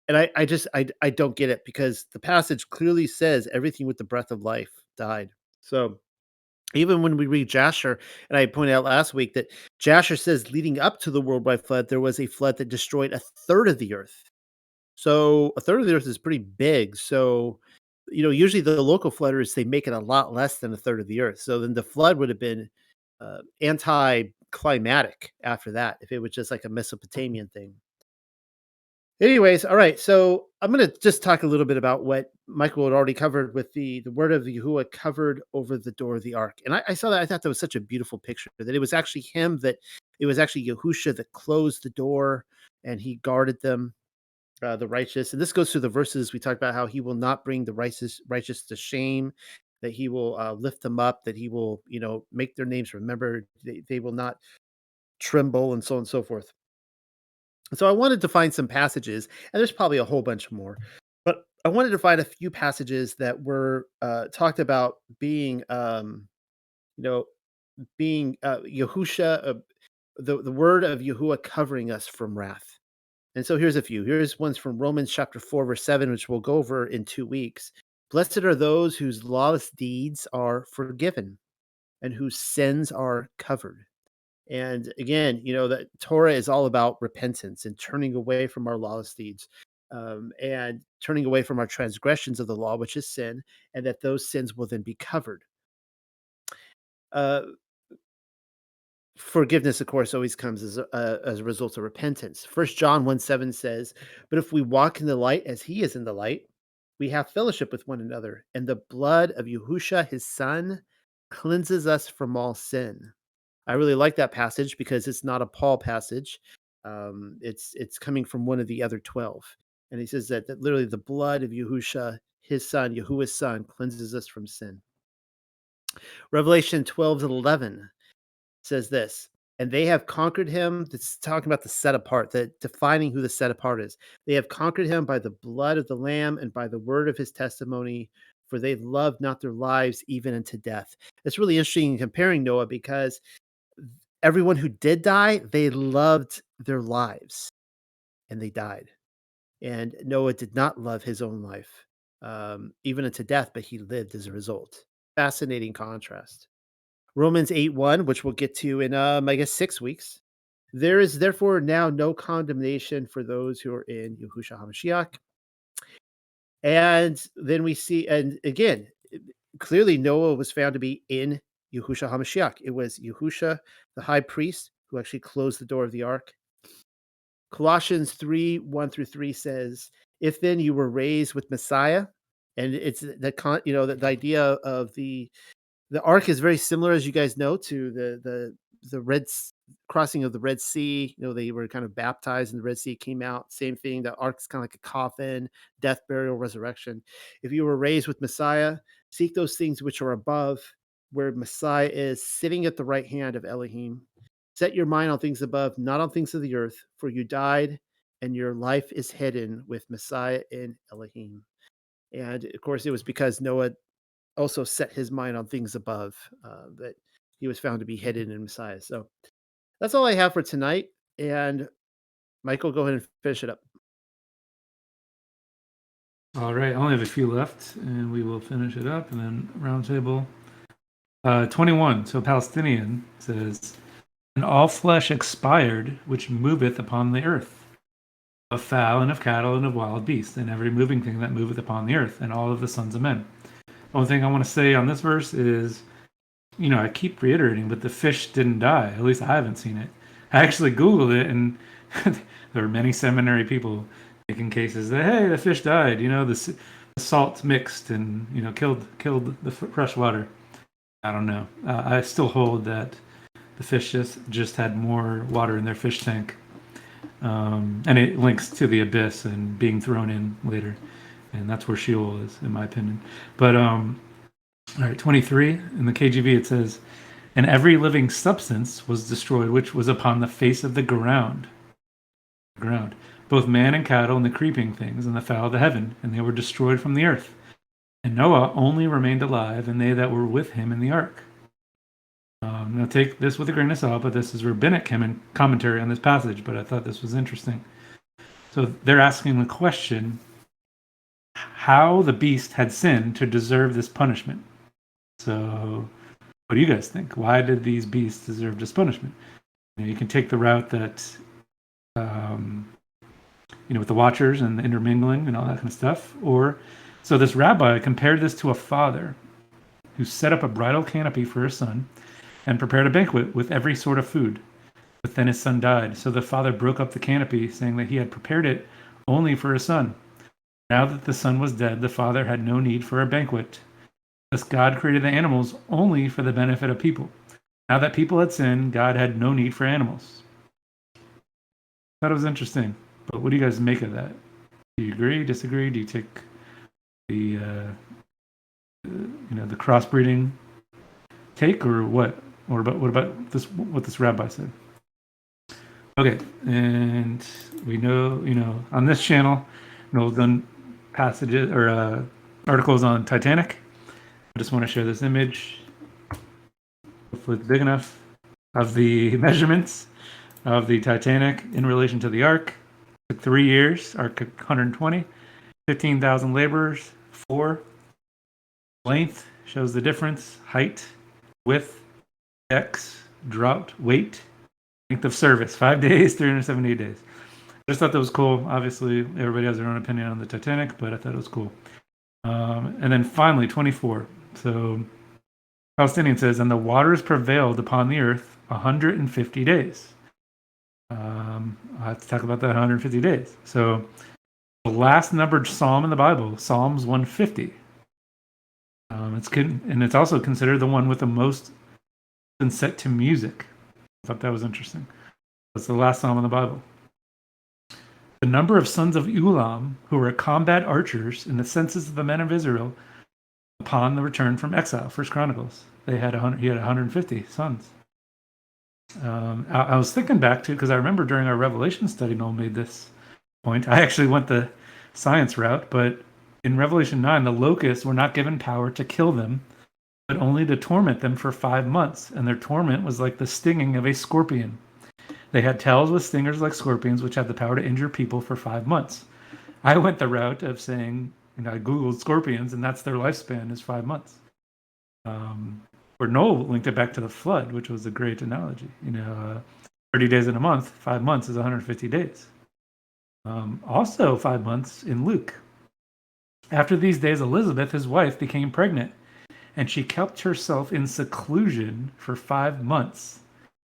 And I don't get it because the passage clearly says everything with the breath of life died. So even when we read Jasher, and I pointed out last week that Jasher says leading up to the worldwide flood, there was a flood that destroyed a third of the earth. So a third of the earth is pretty big. So, usually the local flooders, they make it a lot less than a third of the earth. So then the flood would have been anti-climatic after that if it was just like a Mesopotamian thing. Anyways, all right. So I'm going to just talk a little bit about what Michael had already covered with the word of Yahuwah covered over the door of the ark. And I saw that. I thought that was such a beautiful picture that it was actually him, that it was actually Yahusha that closed the door and he guarded them, the righteous. And this goes through the verses we talked about how he will not bring the righteous to shame, that he will lift them up, that he will, make their names remembered. They will not tremble, and so on and so forth. So I wanted to find some passages, and there's probably a whole bunch more, but I wanted to find a few passages that were talked about being, you know, being Yahusha, the word of Yahuwah covering us from wrath. And so here's a few. Here's ones from Romans chapter 4, verse 7, which we'll go over in 2 weeks. Blessed are those whose lawless deeds are forgiven and whose sins are covered. And again, that Torah is all about repentance and turning away from our lawless deeds, and turning away from our transgressions of the law, which is sin, and that those sins will then be covered. Uh, Forgiveness, of course, always comes as a result of repentance. First John 1:7 says, "But if we walk in the light as He is in the light, we have fellowship with one another, and the blood of Yahusha, His Son, cleanses us from all sin." I really like that passage because it's not a Paul passage. It's coming from one of the other 12, and he says that literally the blood of Yahusha, His Son, Yahuwah's Son, cleanses us from sin. Revelation 12:11 says this. and they have conquered him. It's talking about the set apart, the defining who the set apart is. They have conquered him by the blood of the Lamb and by the word of his testimony, for they loved not their lives even unto death. It's really interesting in comparing Noah because everyone who did die, they loved their lives and they died. And Noah did not love his own life, even unto death, but he lived as a result. Fascinating contrast. Romans 8:1, which we'll get to in, I guess, 6 weeks. There is therefore now no condemnation for those who are in Yahushua HaMashiach. And then we see, and again, clearly Noah was found to be in Yahushua HaMashiach. It was Yahushua, the high priest, who actually closed the door of the ark. Colossians 3:1-3 says, "If then you were raised with Messiah," and it's the idea of the ark is very similar, as you guys know, to the crossing of the Red Sea. They were kind of baptized in the Red Sea, came out, same thing. The ark's kind of like a coffin, death, burial, resurrection. If you were raised with Messiah, seek those things which are above, where Messiah is sitting at the right hand of Elohim. Set your mind on things above, not on things of the earth, for you died, and your life is hidden with Messiah in Elohim. And of course, it was because Noah also set his mind on things above, that he was found to be hidden in Messiah. So that's all I have for tonight. And Michael, go ahead and finish it up. All right, I only have a few left, and we will finish it up, and then roundtable. 21. So Palestinian says, "And all flesh expired, which moveth upon the earth, of fowl and of cattle and of wild beasts, and every moving thing that moveth upon the earth, and all of the sons of men." Only thing I want to say on this verse is, I keep reiterating, but the fish didn't die. At least I haven't seen it. I actually Googled it, and there are many seminary people making cases that, hey, the fish died. The salt mixed and killed the fresh water. I don't know. I still hold that the fish just had more water in their fish tank, and it links to the abyss and being thrown in later, and that's where Sheol is, in my opinion. But all right, 23 in the KJV it says, "And every living substance was destroyed, which was upon the face of the ground, both man and cattle and the creeping things and the fowl of the heaven, and they were destroyed from the earth. And Noah only remained alive, and they that were with him in the ark." Now take this with a grain of salt, but this is rabbinic commentary on this passage, but I thought this was interesting. So they're asking the question, how the beast had sinned to deserve this punishment. So what do you guys think? Why did these beasts deserve this punishment? You can take the route that, with the watchers and the intermingling and all that kind of stuff. So this rabbi compared this to a father who set up a bridal canopy for his son and prepared a banquet with every sort of food. But then his son died. So the father broke up the canopy, saying that he had prepared it only for his son. Now that the son was dead, the father had no need for a banquet. Thus God created the animals only for the benefit of people. Now that people had sinned, God had no need for animals. That was interesting. But what do you guys make of that? Do you agree, disagree? Do you take the the crossbreeding take, or what? Or what about this? What this rabbi said? Okay, and we know on this channel, we've done passages or articles on Titanic. I just want to share this image. Hopefully, it's big enough of the measurements of the Titanic in relation to the Ark. It took 3 years. Ark 120, 15,000 laborers. 4 length shows the difference. Height, width, decks, draught, weight, length of service. 5 days, 378 days. I just thought that was cool. Obviously, everybody has their own opinion on the Titanic, but I thought it was cool. And then finally, 24. So Palestinian says, "And the waters prevailed upon the earth 150 days." I have to talk about that 150 days. So the last numbered psalm in the Bible, Psalms 150. It's also considered the one with the most been set to music. I thought that was interesting. That's the last psalm in the Bible. The number of sons of Ulam who were combat archers in the census of the men of Israel upon the return from exile, First Chronicles. He had 150 sons. I was thinking back to, because I remember during our Revelation study, Noel made this point. I actually went the science route, but in Revelation 9, the locusts were not given power to kill them, but only to torment them for 5 months. And their torment was like the stinging of a scorpion. They had tails with stingers like scorpions, which have the power to injure people for 5 months. I went the route of saying, I Googled scorpions, and that's their lifespan is 5 months. Or Noel linked it back to the flood, which was a great analogy. 30 days in a month, 5 months is 150 days. Also, 5 months in Luke. After these days, Elizabeth, his wife, became pregnant, and she kept herself in seclusion for 5 months,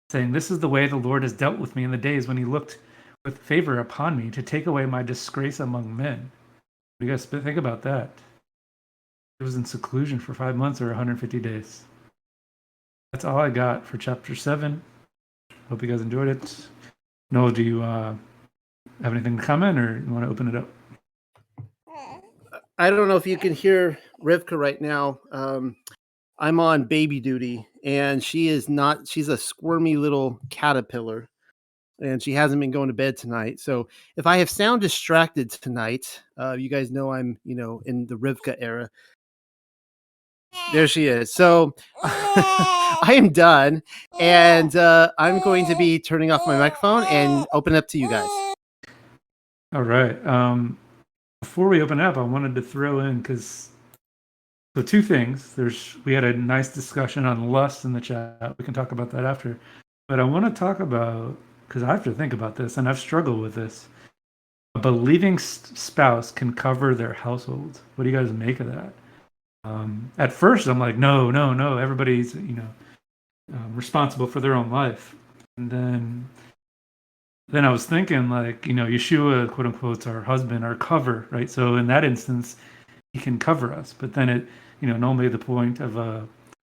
saying, "This is the way the Lord has dealt with me in the days when he looked with favor upon me to take away my disgrace among men." What do you guys think about that? It was in seclusion for 5 months or 150 days. That's all I got for chapter 7. Hope you guys enjoyed it. Noel, do you have anything to comment, or you want to open it up? I don't know if you can hear Rivka right now. I'm on baby duty, and she's a squirmy little caterpillar, and she hasn't been going to bed tonight. So if I have sound distracted tonight, you guys know I'm, in the Rivka era. There she is. So I am done, and I'm going to be turning off my microphone and open up to you guys. All right. Before we open up, I wanted to throw in, so two things. We had a nice discussion on lust in the chat. We can talk about that after. But I want to talk about, because I have to think about this, and I've struggled with this. A believing spouse can cover their household. What do you guys make of that? At first, I'm like, no, everybody's responsible for their own life. And then I was thinking, like, Yeshua, quote unquote, is our husband, our cover, right? So in that instance, he can cover us. But then Noel made the point of a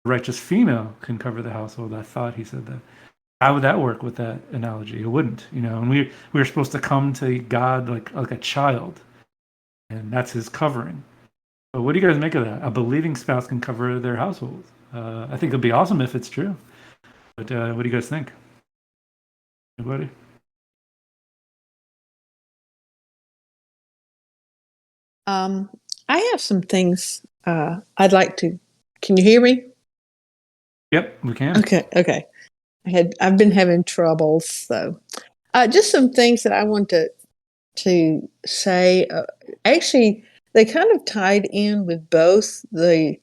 righteous female can cover the household. I thought he said that. How would that work with that analogy? It wouldn't, and we were supposed to come to God like a child, and that's his covering. But what do you guys make of that? A believing spouse can cover their household. I think it'd be awesome if it's true. But what do you guys think? Anybody? I have some things I'd like to. Can you hear me? Yep, we can. Okay. I've been having troubles, so just some things that I want to say. Actually, they kind of tied in with both the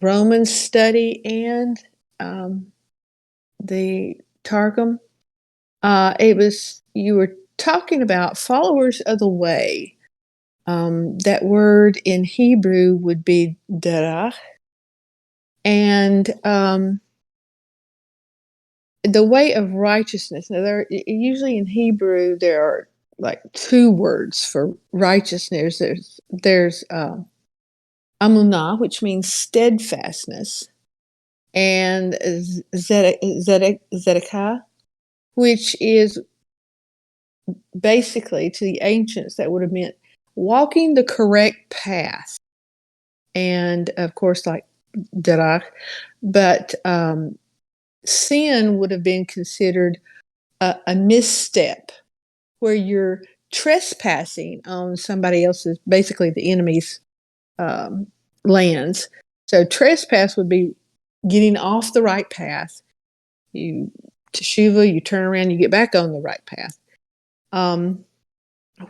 Roman study and the Targum. You were talking about followers of the way. That word in Hebrew would be derach, and the way of righteousness. Now, usually in Hebrew there are like two words for righteousness. There's amunah, which means steadfastness, and zedekah, which is basically, to the ancients, that would have meant walking the correct path. And of course, like derach, but sin would have been considered a misstep, where you're trespassing on somebody else's, basically the enemy's lands. So trespass would be getting off the right path. You teshuva, you turn around, you get back on the right path.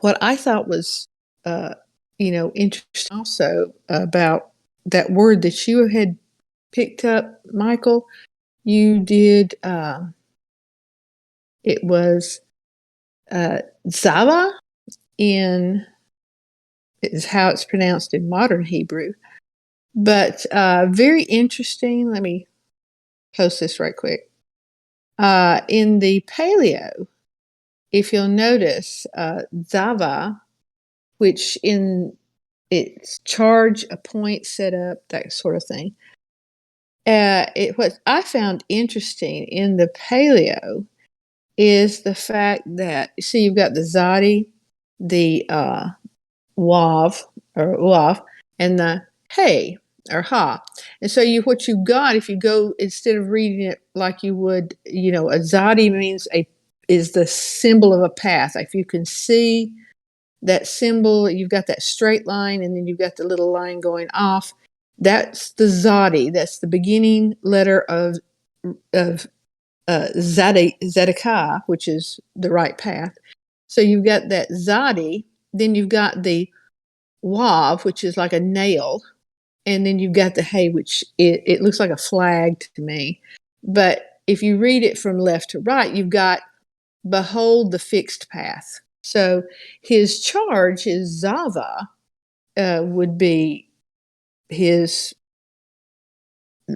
What I thought was, interesting also about that word that you had picked up, Michael, you did. It was Zava is how it's pronounced in modern Hebrew. But very interesting. Let me post this right quick. In the Paleo, if you'll notice, Zava, which in its charge, appoint, set up, that sort of thing. What I found interesting in the Paleo is the fact that, see, you've got the Zadi, the Wav, or Uaf, and the Hey. or ha. And so what you've got, if you go, instead of reading it like you would, a zadi is the symbol of a path. If you can see that symbol, you've got that straight line, and then you've got the little line going off. That's the zadi. That's the beginning letter of Zadaka, which is the right path. So you've got that zadi, then you've got the wav, which is like a nail, and then you've got the hey, which it looks like a flag to me. But if you read it from left to right, you've got behold the fixed path. So his charge, his zava, would be his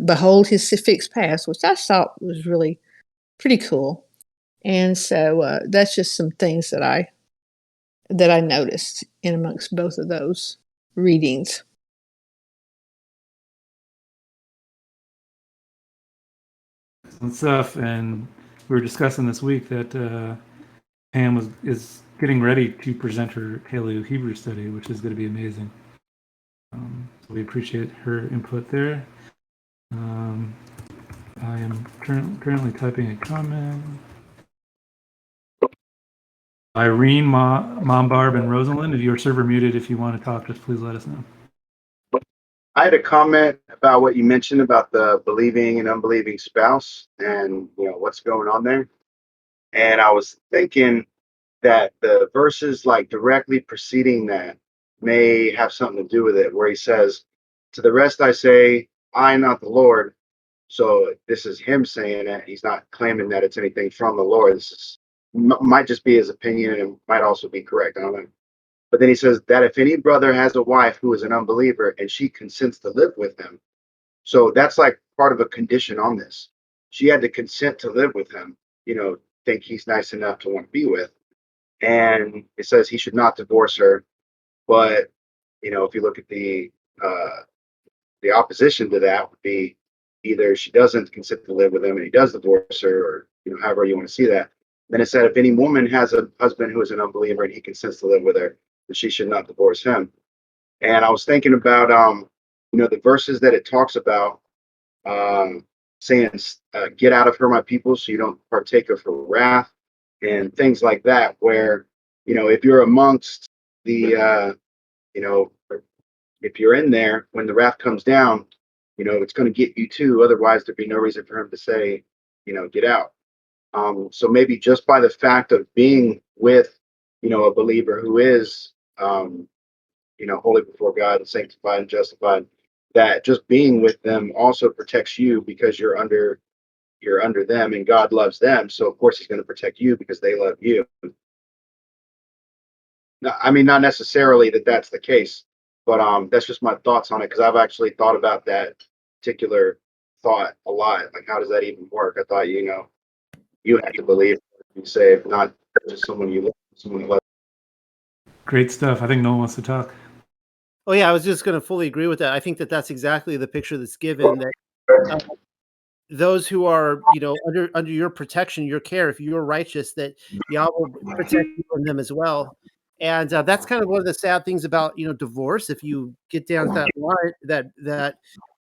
behold his fixed path, which I thought was really pretty cool. And so that's just some things that I noticed in amongst both of those readings. And stuff, and we were discussing this week that Pam is getting ready to present her Paleo Hebrew study, which is going to be amazing. So we appreciate her input there. I am currently typing a comment. Irene, Mom Barb, and Rosalind, if your server muted, if you want to talk, just please let us know. I had a comment about what you mentioned about the believing and unbelieving spouse and what's going on there. And I was thinking that the verses like directly preceding that may have something to do with it, where he says, to the rest I say, I am not the Lord. So this is him saying it. He's not claiming that it's anything from the Lord. Might just be his opinion and might also be correct. I don't know. But then he says that if any brother has a wife who is an unbeliever and she consents to live with him, so that's like part of a condition on this. She had to consent to live with him, think he's nice enough to want to be with. And it says he should not divorce her. But, if you look at the opposition to that would be either she doesn't consent to live with him and he does divorce her, or, however you want to see that. Then it said if any woman has a husband who is an unbeliever and he consents to live with her, then she should not divorce him. And I was thinking about, the verses that it talks about, saying, get out of her, my people, so you don't partake of her wrath and things like that, where, if you're amongst the, if you're in there when the wrath comes down, it's going to get you too. Otherwise, there'd be no reason for him to say, get out. So maybe just by the fact of being with, a believer who is, holy before God and sanctified and justified, that just being with them also protects you because you're under them and God loves them. So of course he's going to protect you because they love you. No, I mean, not necessarily that that's the case, but that's just my thoughts on it, because I've actually thought about that particular thought a lot. Like, how does that even work? I thought, you have to believe to be saved, not just someone you love, someone you love. Great stuff. I think Noel wants to talk. Oh yeah, I was just going to fully agree with that. I think that that's exactly the picture that's given, that those who are, under your protection, your care, if you're righteous, that Yahweh will protect you from them as well. And that's kind of one of the sad things about, divorce. If you get down to that line, that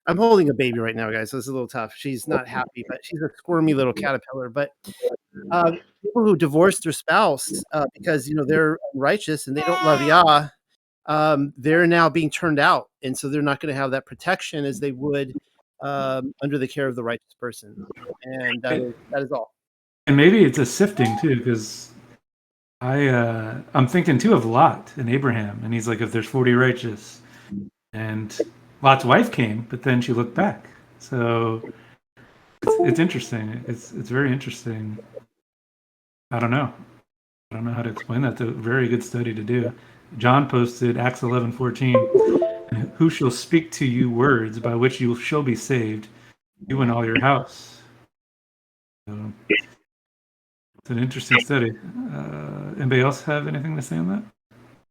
I'm holding a baby right now, guys, so it's a little tough. She's not happy, but she's a squirmy little caterpillar. But people who divorce their spouse because they're righteous and they don't love Yah, they're now being turned out, and so they're not going to have that protection as they would under the care of the righteous person. And that is all. And maybe it's a sifting too, because I'm thinking too of Lot and Abraham, and he's like, if there's 40 righteous, and Lot's wife came, but then she looked back. So it's interesting. It's very interesting. I don't know how to explain that. It's a very good study to do. John posted Acts 11:14. Who shall speak to you words by which you shall be saved, you and all your house? So, it's an interesting study. Anybody else have anything to say on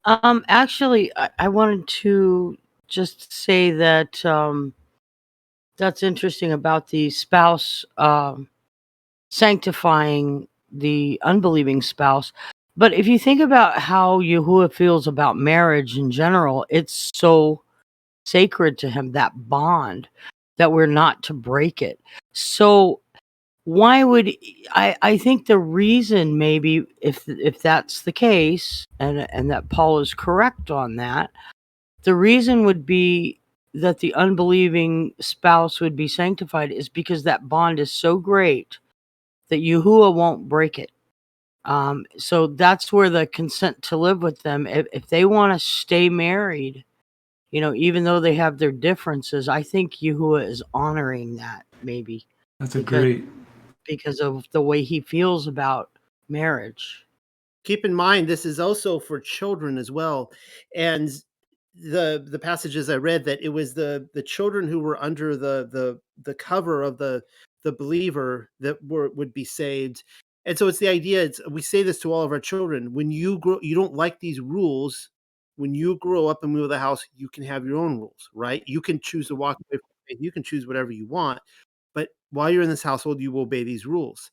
that? Actually, I wanted to just say that that's interesting about the spouse sanctifying the unbelieving spouse. But if you think about how Yahuwah feels about marriage in general, it's so sacred to him, that bond, that we're not to break it. So why would I think the reason, maybe, if that's the case, and that Paul is correct on that, the reason would be that the unbelieving spouse would be sanctified is because that bond is so great that Yahuwah won't break it. So that's where the consent to live with them, if they want to stay married, even though they have their differences, I think Yahuwah is honoring that, maybe That's a because great. because of the way he feels about marriage. Keep in mind, this is also for children as well. And the passages I read, that it was the children who were under the cover of the believer that would be saved. And so it's the idea, we say this to all of our children: when you grow, you don't like these rules. When you grow up and move to the house, you can have your own rules, right? You can choose to walk away from faith, you can choose whatever you want, but while you're in this household, you will obey these rules.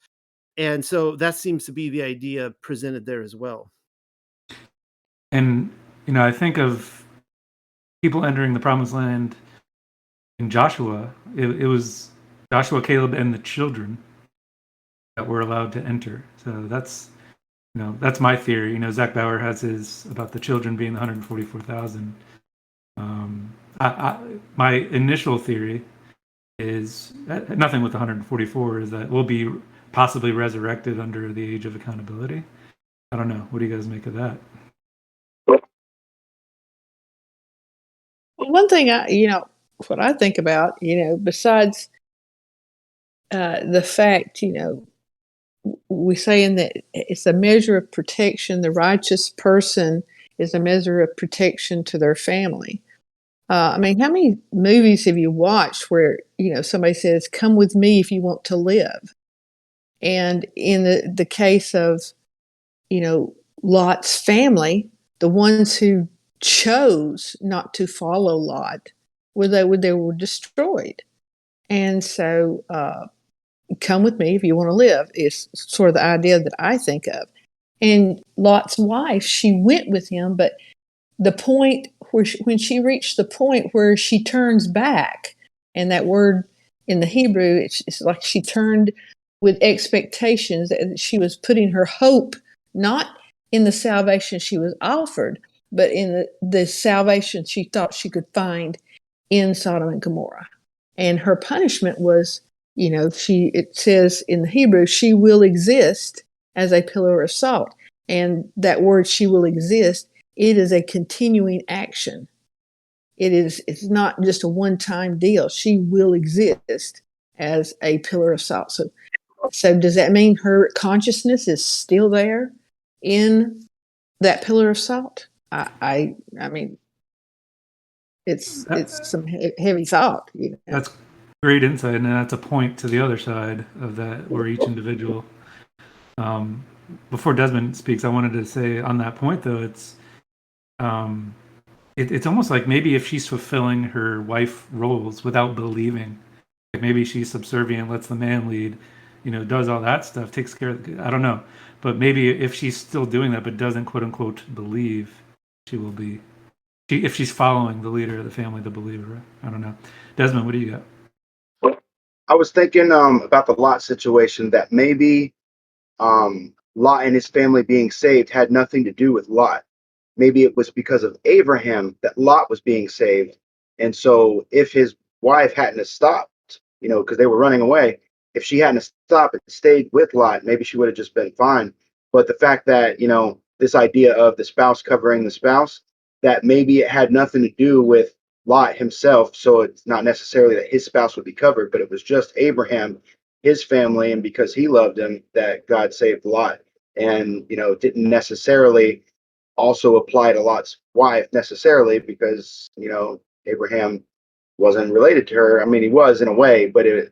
And so that seems to be the idea presented there as well. And I think of people entering the promised land in Joshua. It was Joshua, Caleb, and the children that were allowed to enter. So that's my theory. Zach Bauer has his about the children being the 144,000. My initial theory is nothing with 144, is that we'll be possibly resurrected under the age of accountability. I don't know. What do you guys make of that? Well, one thing what I think about, besides the fact, we say in that it's a measure of protection. The righteous person is a measure of protection to their family. I mean, how many movies have you watched where, somebody says, "Come with me if you want to live"? And in the case of, Lot's family, the ones who chose not to follow Lot, they were destroyed. And so, come with me if you want to live is sort of the idea that I think of. And Lot's wife, she went with him, but the point when she reached the point where she turns back, and that word in the Hebrew, it's like she turned with expectations, and she was putting her hope not in the salvation she was offered, but in the salvation she thought she could find in Sodom and Gomorrah. And her punishment was, it says in the Hebrew, she will exist as a pillar of salt. And that word, she will exist, it is a continuing action. It's not just a one-time deal. She will exist as a pillar of salt. So does that mean her consciousness is still there in that pillar of salt? I mean, it's some heavy thought. That's great insight, and that's a point to the other side of that, where each individual. Before Desmond speaks, I wanted to say on that point, though, it's almost like maybe if she's fulfilling her wife roles without believing, like maybe she's subservient, lets the man lead, does all that stuff, takes care of I don't know. But maybe if she's still doing that but doesn't quote unquote believe, she will be. If she's following the leader of the family, the believer. I don't know. Desmond, what do you got? I was thinking about the Lot situation, that maybe Lot and his family being saved had nothing to do with Lot. Maybe it was because of Abraham that Lot was being saved. And so if his wife hadn't have stopped, because they were running away, if she hadn't have stopped and stayed with Lot, maybe she would have just been fine. But the fact that, this idea of the spouse covering the spouse, that maybe it had nothing to do with Lot himself. So it's not necessarily that his spouse would be covered, but it was just Abraham, his family, and because he loved him, that God saved Lot. And, didn't necessarily also apply to Lot's wife necessarily, because, Abraham wasn't related to her. I mean, he was in a way, but there's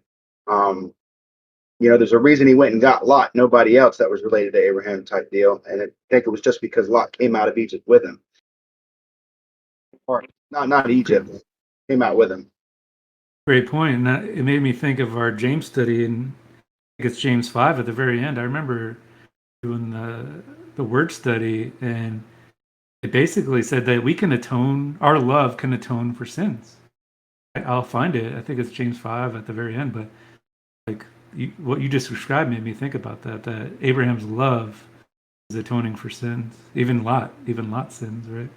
a reason he went and got Lot, nobody else that was related to Abraham type deal. And I think it was just because Lot came out of Egypt with him. Or not Egypt, came out with him. Great point. And it made me think of our James study, and I think it's James 5 at the very end. I remember doing the word study, and it basically said that we can atone, our love can atone for sins. I'll find it. I think it's James 5 at the very end, but like what you just described made me think about that Abraham's love is atoning for sins. Even Lot sins, right?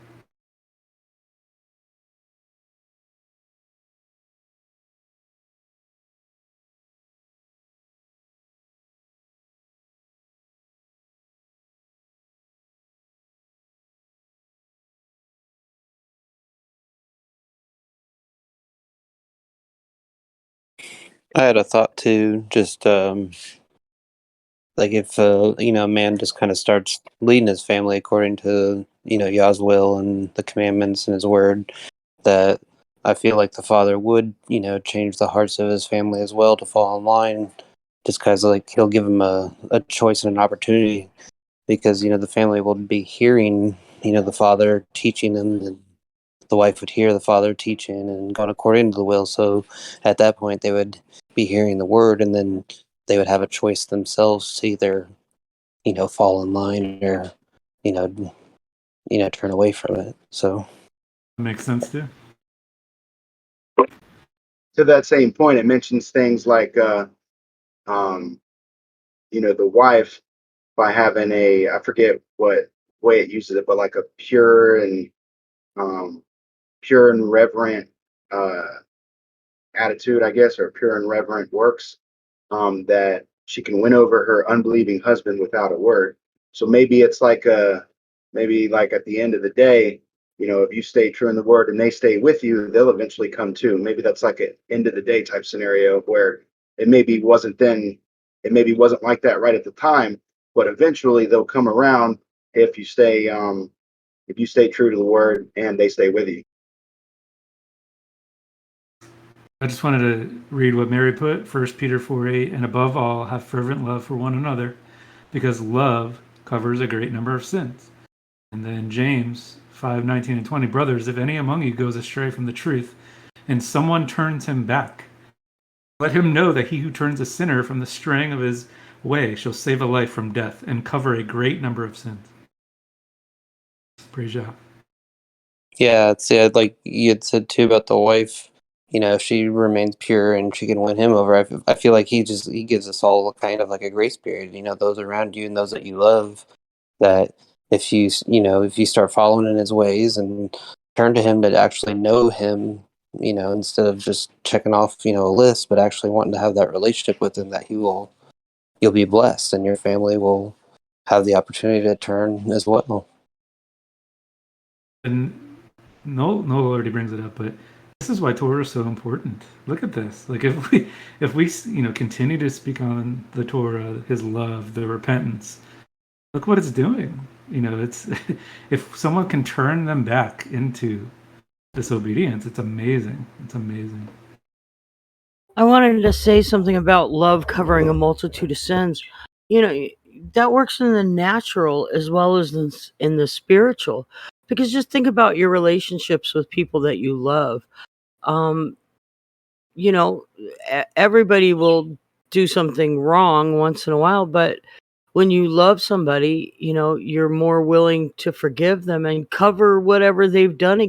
I had a thought too, just like if a man just kind of starts leading his family according to Yah's will and the commandments and His word, that I feel like the father would change the hearts of his family as well to fall in line, just because like He'll give him a choice and an opportunity, because the family will be hearing the father teaching them, and the wife would hear the father teaching and going according to the will. So at that point, they would be hearing the word, and then they would have a choice themselves to either, fall in line or, you know, turn away from it. So Makes sense too. To that same point, it mentions things like, the wife, by having I forget what way it uses it, but like a um, pure and reverent uh, attitude, I guess, or pure and reverent works, that she can win over her unbelieving husband without a word. So maybe it's like maybe like at the end of the day, if you stay true in the word and they stay with you, they'll eventually come too. Maybe that's like an end of the day type scenario where it maybe wasn't then, it maybe wasn't like that right at the time, but eventually they'll come around if you stay true to the word and they stay with you. I just wanted to read what Mary put, 1 Peter 4:8, and above all, have fervent love for one another, because love covers a great number of sins. And then James 5:19 and 20, brothers, if any among you goes astray from the truth, and someone turns him back, let him know that he who turns a sinner from the straying of his way shall save a life from death and cover a great number of sins. Praise Yah. yeah, like you had said too about the wife. If she remains pure and she can win him over, I feel like he gives us all kind of like a grace period. Those around you and those that you love, that if you start following in His ways and turn to Him to actually know Him, instead of just checking off a list, but actually wanting to have that relationship with Him, that you'll be blessed and your family will have the opportunity to turn as well. And Noel already brings it up, but this is why Torah is so important. Look at this. Like if we continue to speak on the Torah, His love, the repentance, look what it's doing. It's if someone can turn them back into disobedience, it's amazing. It's amazing. I wanted to say something about love covering a multitude of sins. That works in the natural as well as in the spiritual. Because just think about your relationships with people that you love. Um, you know, everybody will do something wrong once in a while, but when you love somebody, you're more willing to forgive them and cover whatever they've done.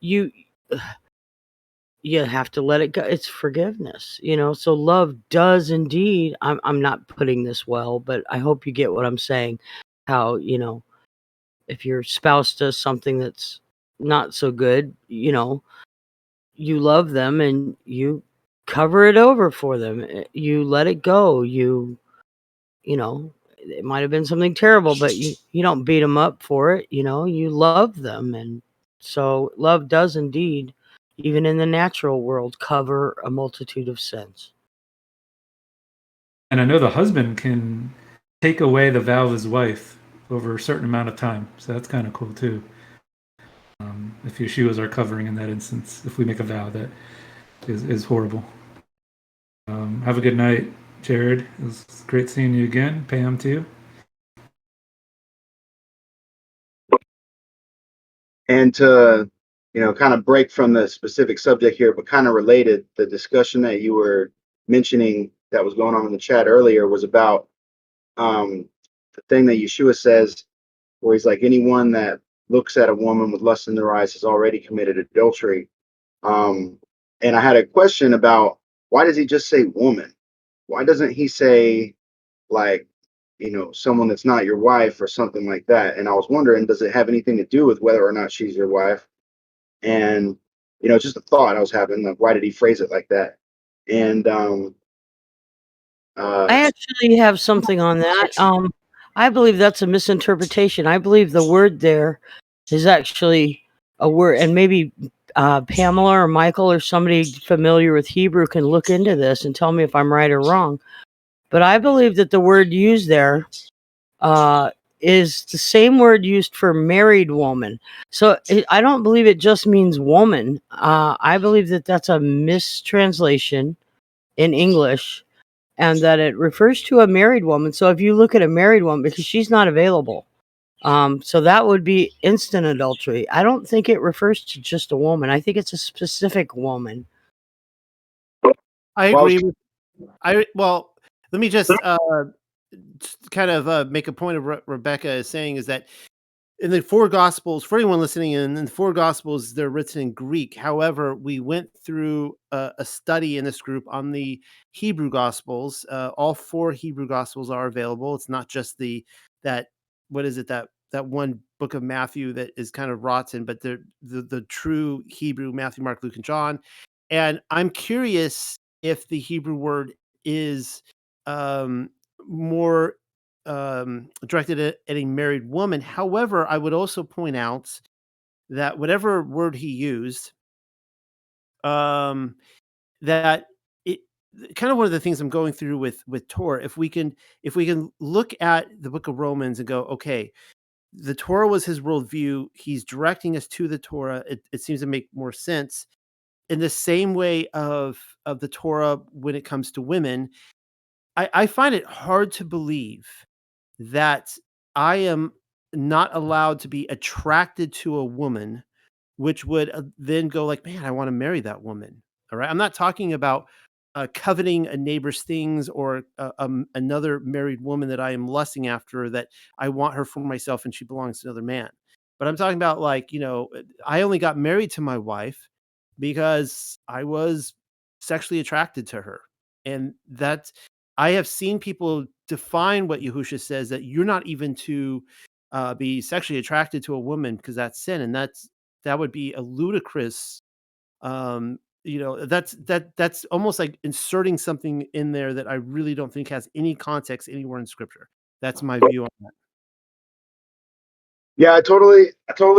You you have to let it go. It's forgiveness. So love does indeed. I'm not putting this well, but I hope you get what I'm saying. How if your spouse does something that's not so good, you love them and you cover it over for them. You let it go. It might have been something terrible, but you don't beat them up for it. You love them. And so love does indeed, even in the natural world, cover a multitude of sins. And I know the husband can take away the vow of his wife over a certain amount of time, so that's kind of cool too. If she was our covering in that instance, if we make a vow that is horrible. Have a good night, Jared. It was great seeing you again. Pam too. And to, kind of break from the specific subject here, but kind of related, the discussion that you were mentioning that was going on in the chat earlier was about the thing that Yeshua says, where he's like, anyone that looks at a woman with lust in their eyes has already committed adultery. And I had a question about, why does he just say woman? Why doesn't he say, like, someone that's not your wife or something like that? And I was wondering, does it have anything to do with whether or not she's your wife? And just a thought I was having, like, why did he phrase it like that? And uh I actually have something on that. I believe that's a misinterpretation. I believe the word there is actually a word, and maybe Pamela or Michael or somebody familiar with Hebrew can look into this and tell me if I'm right or wrong. But I believe that the word used there is the same word used for married woman. So I don't believe it just means woman. I believe that that's a mistranslation in English, and that it refers to a married woman. So if you look at a married woman, because she's not available, so that would be instant adultery. I don't think it refers to just a woman. I think it's a specific woman. I well, I was agree with well, let me just kind of make a point of what Rebecca is saying is that in the four gospels, for anyone listening in the four gospels, they're written in Greek. However, we went through a study in this group on the Hebrew gospels. All four Hebrew gospels are available. It's not just that what is it, that one book of Matthew that is kind of rotten, but the true Hebrew, Matthew, Mark, Luke, and John. And I'm curious if the Hebrew word is um, more directed at a married woman. However, I would also point out that whatever word he used, um, that it kind of one of the things I'm going through with Torah. If we can look at the book of Romans and go, okay, the Torah was his worldview. He's directing us to the Torah. It seems to make more sense in the same way of the Torah when it comes to women. I find it hard to believe that I am not allowed to be attracted to a woman, which would then go like, man, I want to marry that woman. All right. I'm not talking about coveting a neighbor's things or another married woman that I am lusting after, that I want her for myself and she belongs to another man. But I'm talking about, like, I only got married to my wife because I was sexually attracted to her. And that's, I have seen people define what Yahusha says, that you're not even to be sexually attracted to a woman because that's sin. And that would be a ludicrous, that's almost like inserting something in there that I really don't think has any context anywhere in scripture. That's my view on that. Yeah, I totally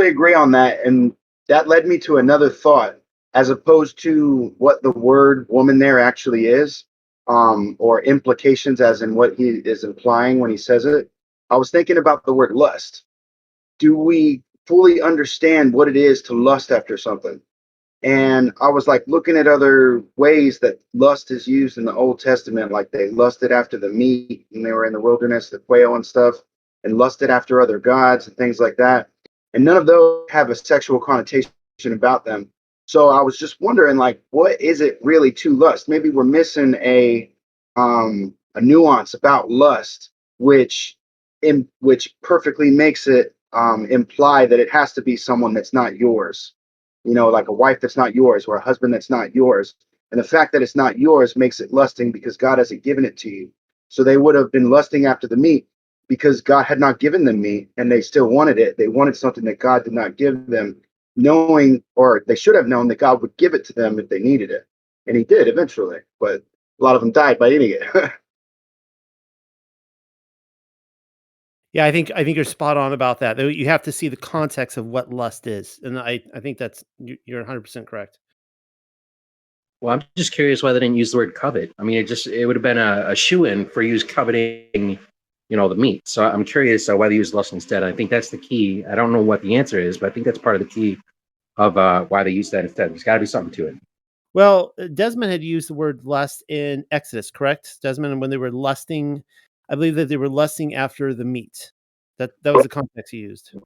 agree on that. And that led me to another thought, as opposed to what the word woman there actually is, or implications as in what he is implying when he says it. I was thinking about the word lust. Do we fully understand what it is to lust after something? And I was like looking at other ways that lust is used in the Old Testament, like they lusted after the meat and they were in the wilderness, the quail and stuff, and lusted after other gods and things like that. And none of those have a sexual connotation about them. So I was just wondering, like, what is it really to lust? Maybe we're missing a nuance about lust, which perfectly makes it imply that it has to be someone that's not yours, like a wife that's not yours or a husband that's not yours. And the fact that it's not yours makes it lusting because God hasn't given it to you. So they would have been lusting after the meat because God had not given them meat and they still wanted it. They wanted something that God did not give them, knowing, or they should have known, that God would give it to them if they needed it. And he did eventually, but a lot of them died by eating it. Yeah, I think you're spot on about that. You have to see the context of what lust is, and I think you're 100% correct. Well, I'm just curious why they didn't use the word covet. I mean, it would have been a shoe-in for use coveting, the meat. So I'm curious why they use lust instead. I think that's the key. I don't know what the answer is, but I think that's part of the key of why they use that instead. There's got to be something to it. Well, Desmond had used the word lust in Exodus, correct, Desmond? When they were lusting, I believe that they were lusting after the meat. That was the context he used.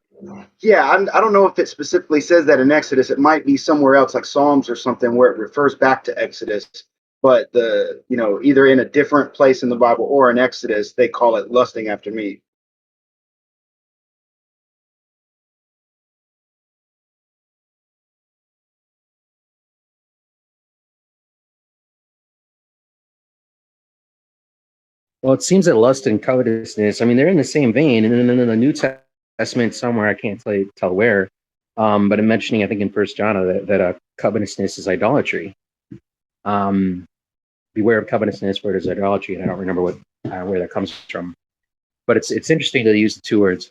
Yeah, I don't know if it specifically says that in Exodus. It might be somewhere else, like Psalms or something, where it refers back to Exodus. But either in a different place in the Bible or in Exodus, they call it lusting after meat. Well, it seems that lust and covetousness, I mean, they're in the same vein. And then in the New Testament, somewhere, I can't tell where, but I'm mentioning, I think in First John, that covetousness is idolatry. Um, Beware of covetousness, for it is idolatry. And I don't remember where that comes from. But it's interesting to use the two words.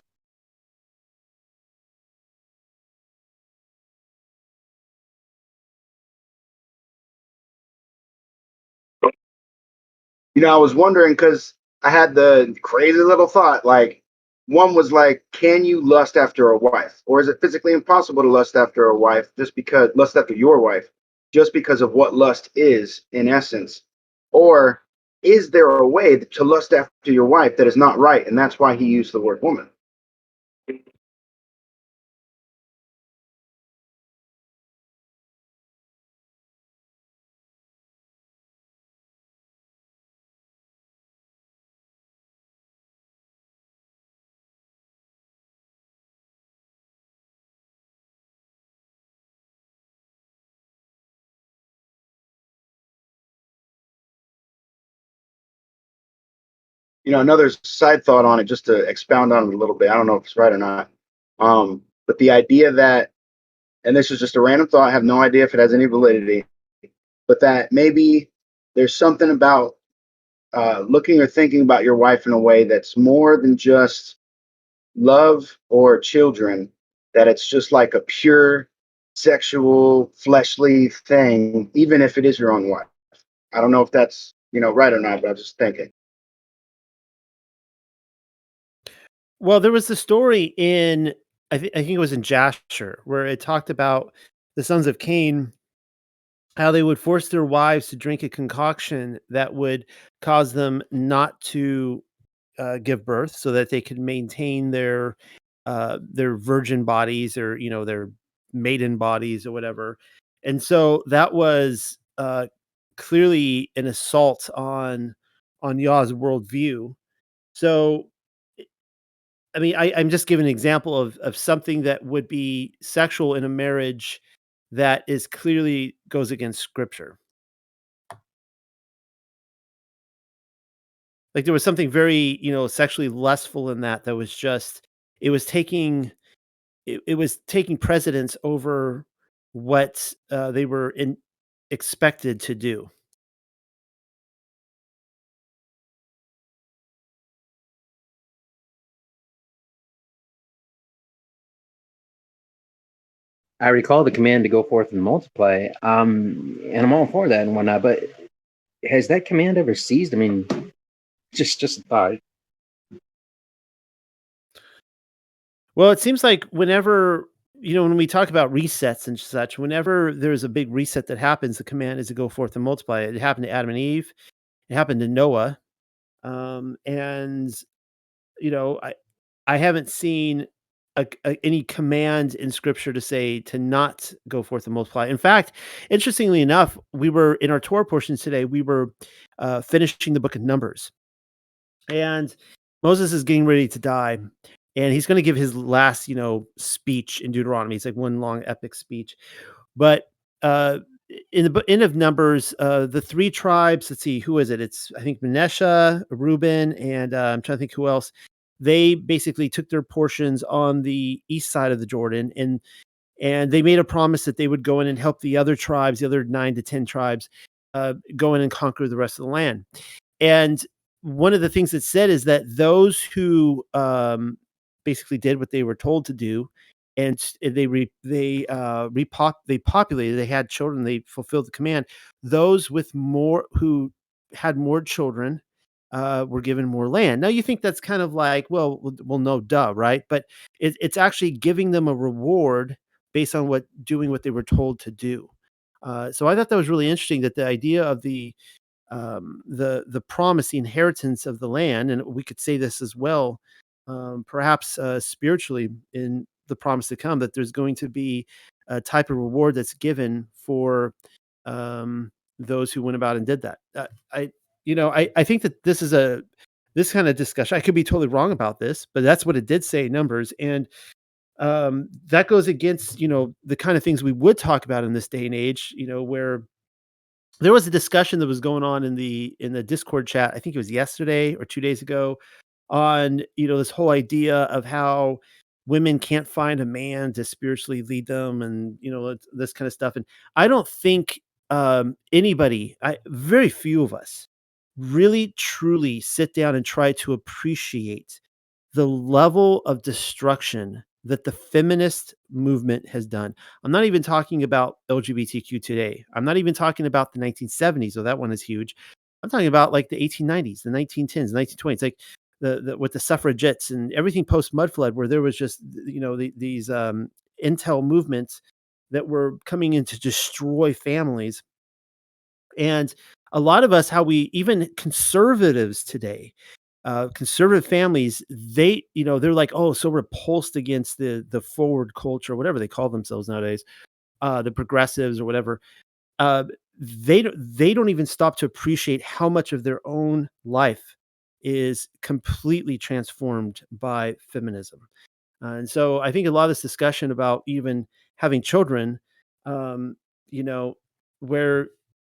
I was wondering because I had the crazy little thought. Like, one was like, can you lust after a wife, or is it physically impossible to lust after a wife lust after your wife just because of what lust is in essence, or is there a way to lust after your wife that is not right, and that's why he used the word woman? Another side thought on it, just to expound on it a little bit. I don't know if it's right or not. But the idea that, and this is just a random thought, I have no idea if it has any validity, but that maybe there's something about looking or thinking about your wife in a way that's more than just love or children, that it's just like a pure sexual, fleshly thing, even if it is your own wife. I don't know if that's, right or not, but I'm just thinking. Well, there was the story in I think it was in Jasher where it talked about the sons of Cain, how they would force their wives to drink a concoction that would cause them not to give birth, so that they could maintain their virgin bodies, or their maiden bodies or whatever. And so that was clearly an assault on Yah's worldview. So I mean, I'm just giving an example of something that would be sexual in a marriage that is clearly goes against scripture. Like, there was something very, sexually lustful in that was just it was taking it was taking precedence over what they were expected to do. I recall the command to go forth and multiply, and I'm all for that and whatnot. But has that command ever ceased? I mean, just a thought. Well, it seems like whenever, when we talk about resets and such, whenever there's a big reset that happens, the command is to go forth and multiply. It happened to Adam and Eve. It happened to Noah. And I haven't seen any command in scripture to say to not go forth and multiply. In fact, interestingly enough, we were in our Torah portions today. We were finishing the book of Numbers, and Moses is getting ready to die, and he's going to give his last, speech in Deuteronomy. It's like one long epic speech. But uh, in the end of Numbers, the three tribes. Let's see, who is it? It's, I think, Manasseh, Reuben, and I'm trying to think who else. They basically took their portions on the east side of the Jordan, and they made a promise that they would go in and help the other tribes, the other 9 to 10 tribes, go in and conquer the rest of the land. And one of the things that said is that those who basically did what they were told to do, and they populated, they had children, they fulfilled the command. Those with more who had more children were given more land. Now you think that's kind of like, well, no, duh, right? But it's actually giving them a reward based on doing what they were told to do. So I thought that was really interesting, that the idea of the promise, the inheritance of the land, and we could say this as well, perhaps spiritually in the promise to come, that there's going to be a type of reward that's given for those who went about and did that. I think that this kind of discussion. I could be totally wrong about this, but that's what it did say in Numbers, and that goes against the kind of things we would talk about in this day and age. Where there was a discussion that was going on in the Discord chat. I think it was yesterday or 2 days ago on, this whole idea of how women can't find a man to spiritually lead them and, this kind of stuff. And I don't think very few of us really truly sit down and try to appreciate the level of destruction that the feminist movement has done. I'm not even talking about LGBTQ today. I'm not even talking about the 1970s, though that one is huge. I'm talking about like the 1890s, the 1910s, the 1920s, like the with the suffragettes and everything post mud flood, where there was just these intel movements that were coming in to destroy families. And a lot of us, how we even conservatives today, conservative families, they're like, oh, so repulsed against the forward culture, whatever they call themselves nowadays, the progressives or whatever. Uh, they don't even stop to appreciate how much of their own life is completely transformed by feminism. And so I think a lot of this discussion about even having children, um, you know, where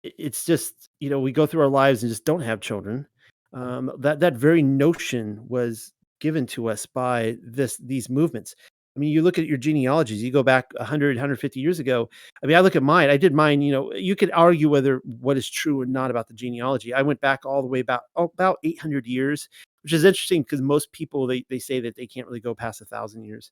it's just, we go through our lives and just don't have children. That very notion was given to us by these movements. I mean, you look at your genealogies, you go back 100, 150 years ago. I mean, I look at mine, I did mine, you could argue whether what is true or not about the genealogy. I went back all the way about 800 years, which is interesting because most people, they say that they can't really go past 1,000 years.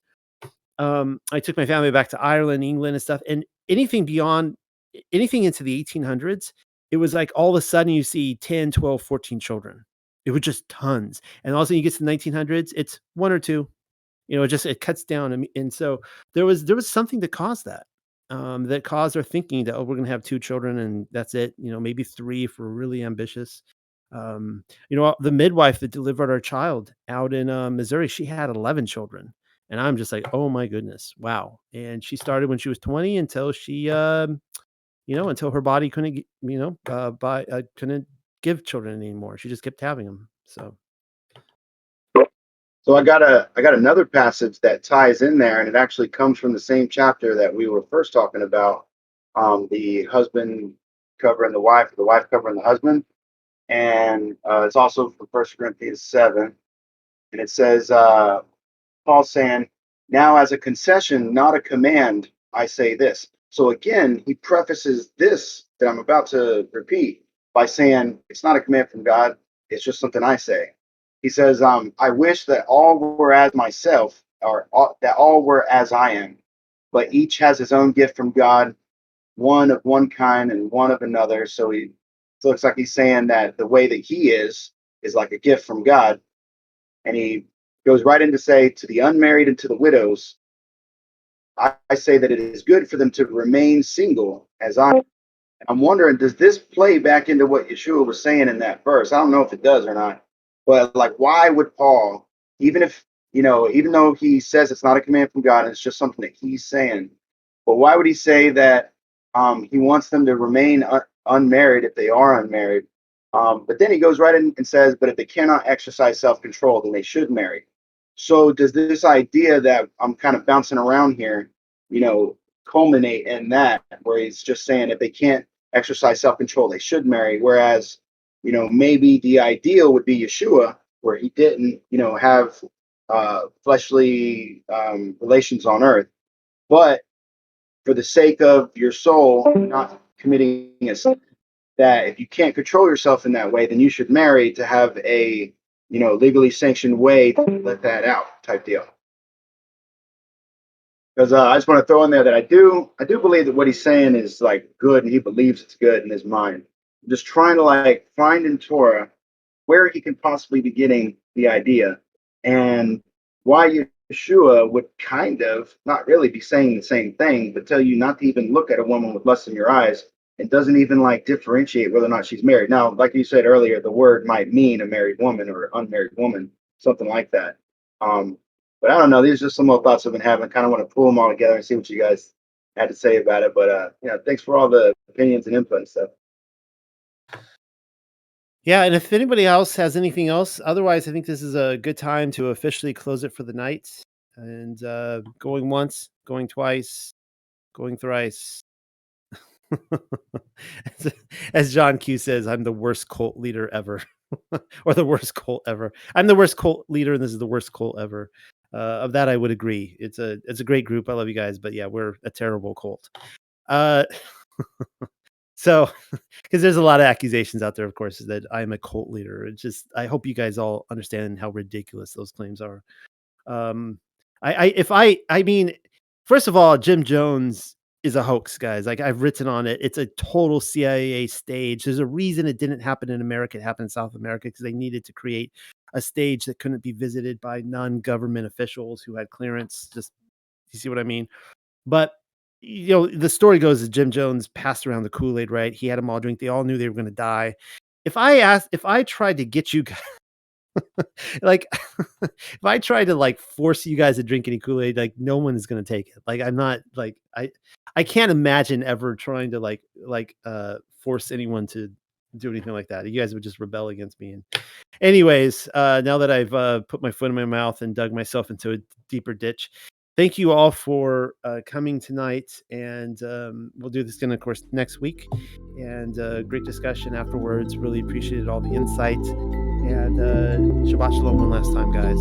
I took my family back to Ireland, England, and stuff, and anything into the 1800s, it was like all of a sudden you see 10, 12, 14 children. It was just tons, and all of a sudden you get to the 1900s, it's one or two. It cuts down, and so there was something that caused that. That caused our thinking that, oh, we're going to have two children and that's it. Maybe three if we're really ambitious. The midwife that delivered our child out in Missouri, she had 11 children. And I'm just like, oh my goodness, wow. And she started when she was 20 until until her body couldn't, couldn't give children anymore. She just kept having them. So, So I got another passage that ties in there, and it actually comes from the same chapter that we were first talking about. The husband covering the wife covering the husband, and it's also from First Corinthians 7, and it says, Paul saying, "Now as a concession, not a command, I say this." So again, he prefaces this that I'm about to repeat by saying it's not a command from God, it's just something I say. He says, "I wish that all were as myself, or that all were as I am, but each has his own gift from God, one of one kind and one of another." So it looks like he's saying that the way that he is like a gift from God, and he goes right in to say, to the unmarried and to the widows, I say that it is good for them to remain single as I am. I'm wondering, does this play back into what Yeshua was saying in that verse? I don't know if it does or not, but like, why would Paul, even if, even though he says it's not a command from God, it's just something that he's saying, but why would he say that he wants them to remain unmarried if they are unmarried? But then he goes right in and says, but if they cannot exercise self control, then they should marry. So does this idea that I'm kind of bouncing around here, culminate in that, where he's just saying if they can't exercise self control, they should marry? Whereas, maybe the ideal would be Yeshua, where he didn't, have fleshly relations on earth, but for the sake of your soul not committing a sin, that if you can't control yourself in that way, then you should marry to have a legally sanctioned way to let that out, type deal. Because I just want to throw in there that I do believe that what he's saying is like good, and he believes it's good in his mind. I'm just trying to like find in Torah where he can possibly be getting the idea, and why Yeshua would kind of not really be saying the same thing, but tell you not to even look at a woman with lust in your eyes, and doesn't even like differentiate whether or not she's married. Now, like you said earlier, the word might mean a married woman or unmarried woman, something like that. But I don't know. These are just some more thoughts I've been having. Kind of want to pull them all together and see what you guys had to say about it. But thanks for all the opinions and input and stuff. yeah. And if anybody else has anything else, otherwise, I think this is a good time to officially close it for the night. And going once, going twice, going thrice. As John Q says, I'm the worst cult leader ever, or the worst cult ever. I'm the worst cult leader, and this is the worst cult ever. Of that, I would agree. It's a great group. I love you guys, but yeah, we're a terrible cult. Uh, so, because there's a lot of accusations out there, of course, that I'm a cult leader. It's just, I hope you guys all understand how ridiculous those claims are. I mean, first of all, Jim Jones is a hoax, guys. Like, I've written on it. It's a total CIA stage. There's a reason it didn't happen in America. It happened in South America because they needed to create a stage that couldn't be visited by non-government officials who had clearance. Just, you see what I mean? But the story goes that Jim Jones passed around the Kool-Aid, right? He had them all drink. They all knew they were going to die. If I tried to get you guys, like, if I try to like force you guys to drink any Kool-Aid, like no one is gonna take it. Like, I'm not like I can't imagine ever trying to force anyone to do anything like that. You guys would just rebel against me. And anyways, now that I've put my foot in my mouth and dug myself into a deeper ditch, thank you all for coming tonight, and we'll do this again, of course, next week. And great discussion afterwards. Really appreciated all the insight. And Shabbat Shalom one last time, guys.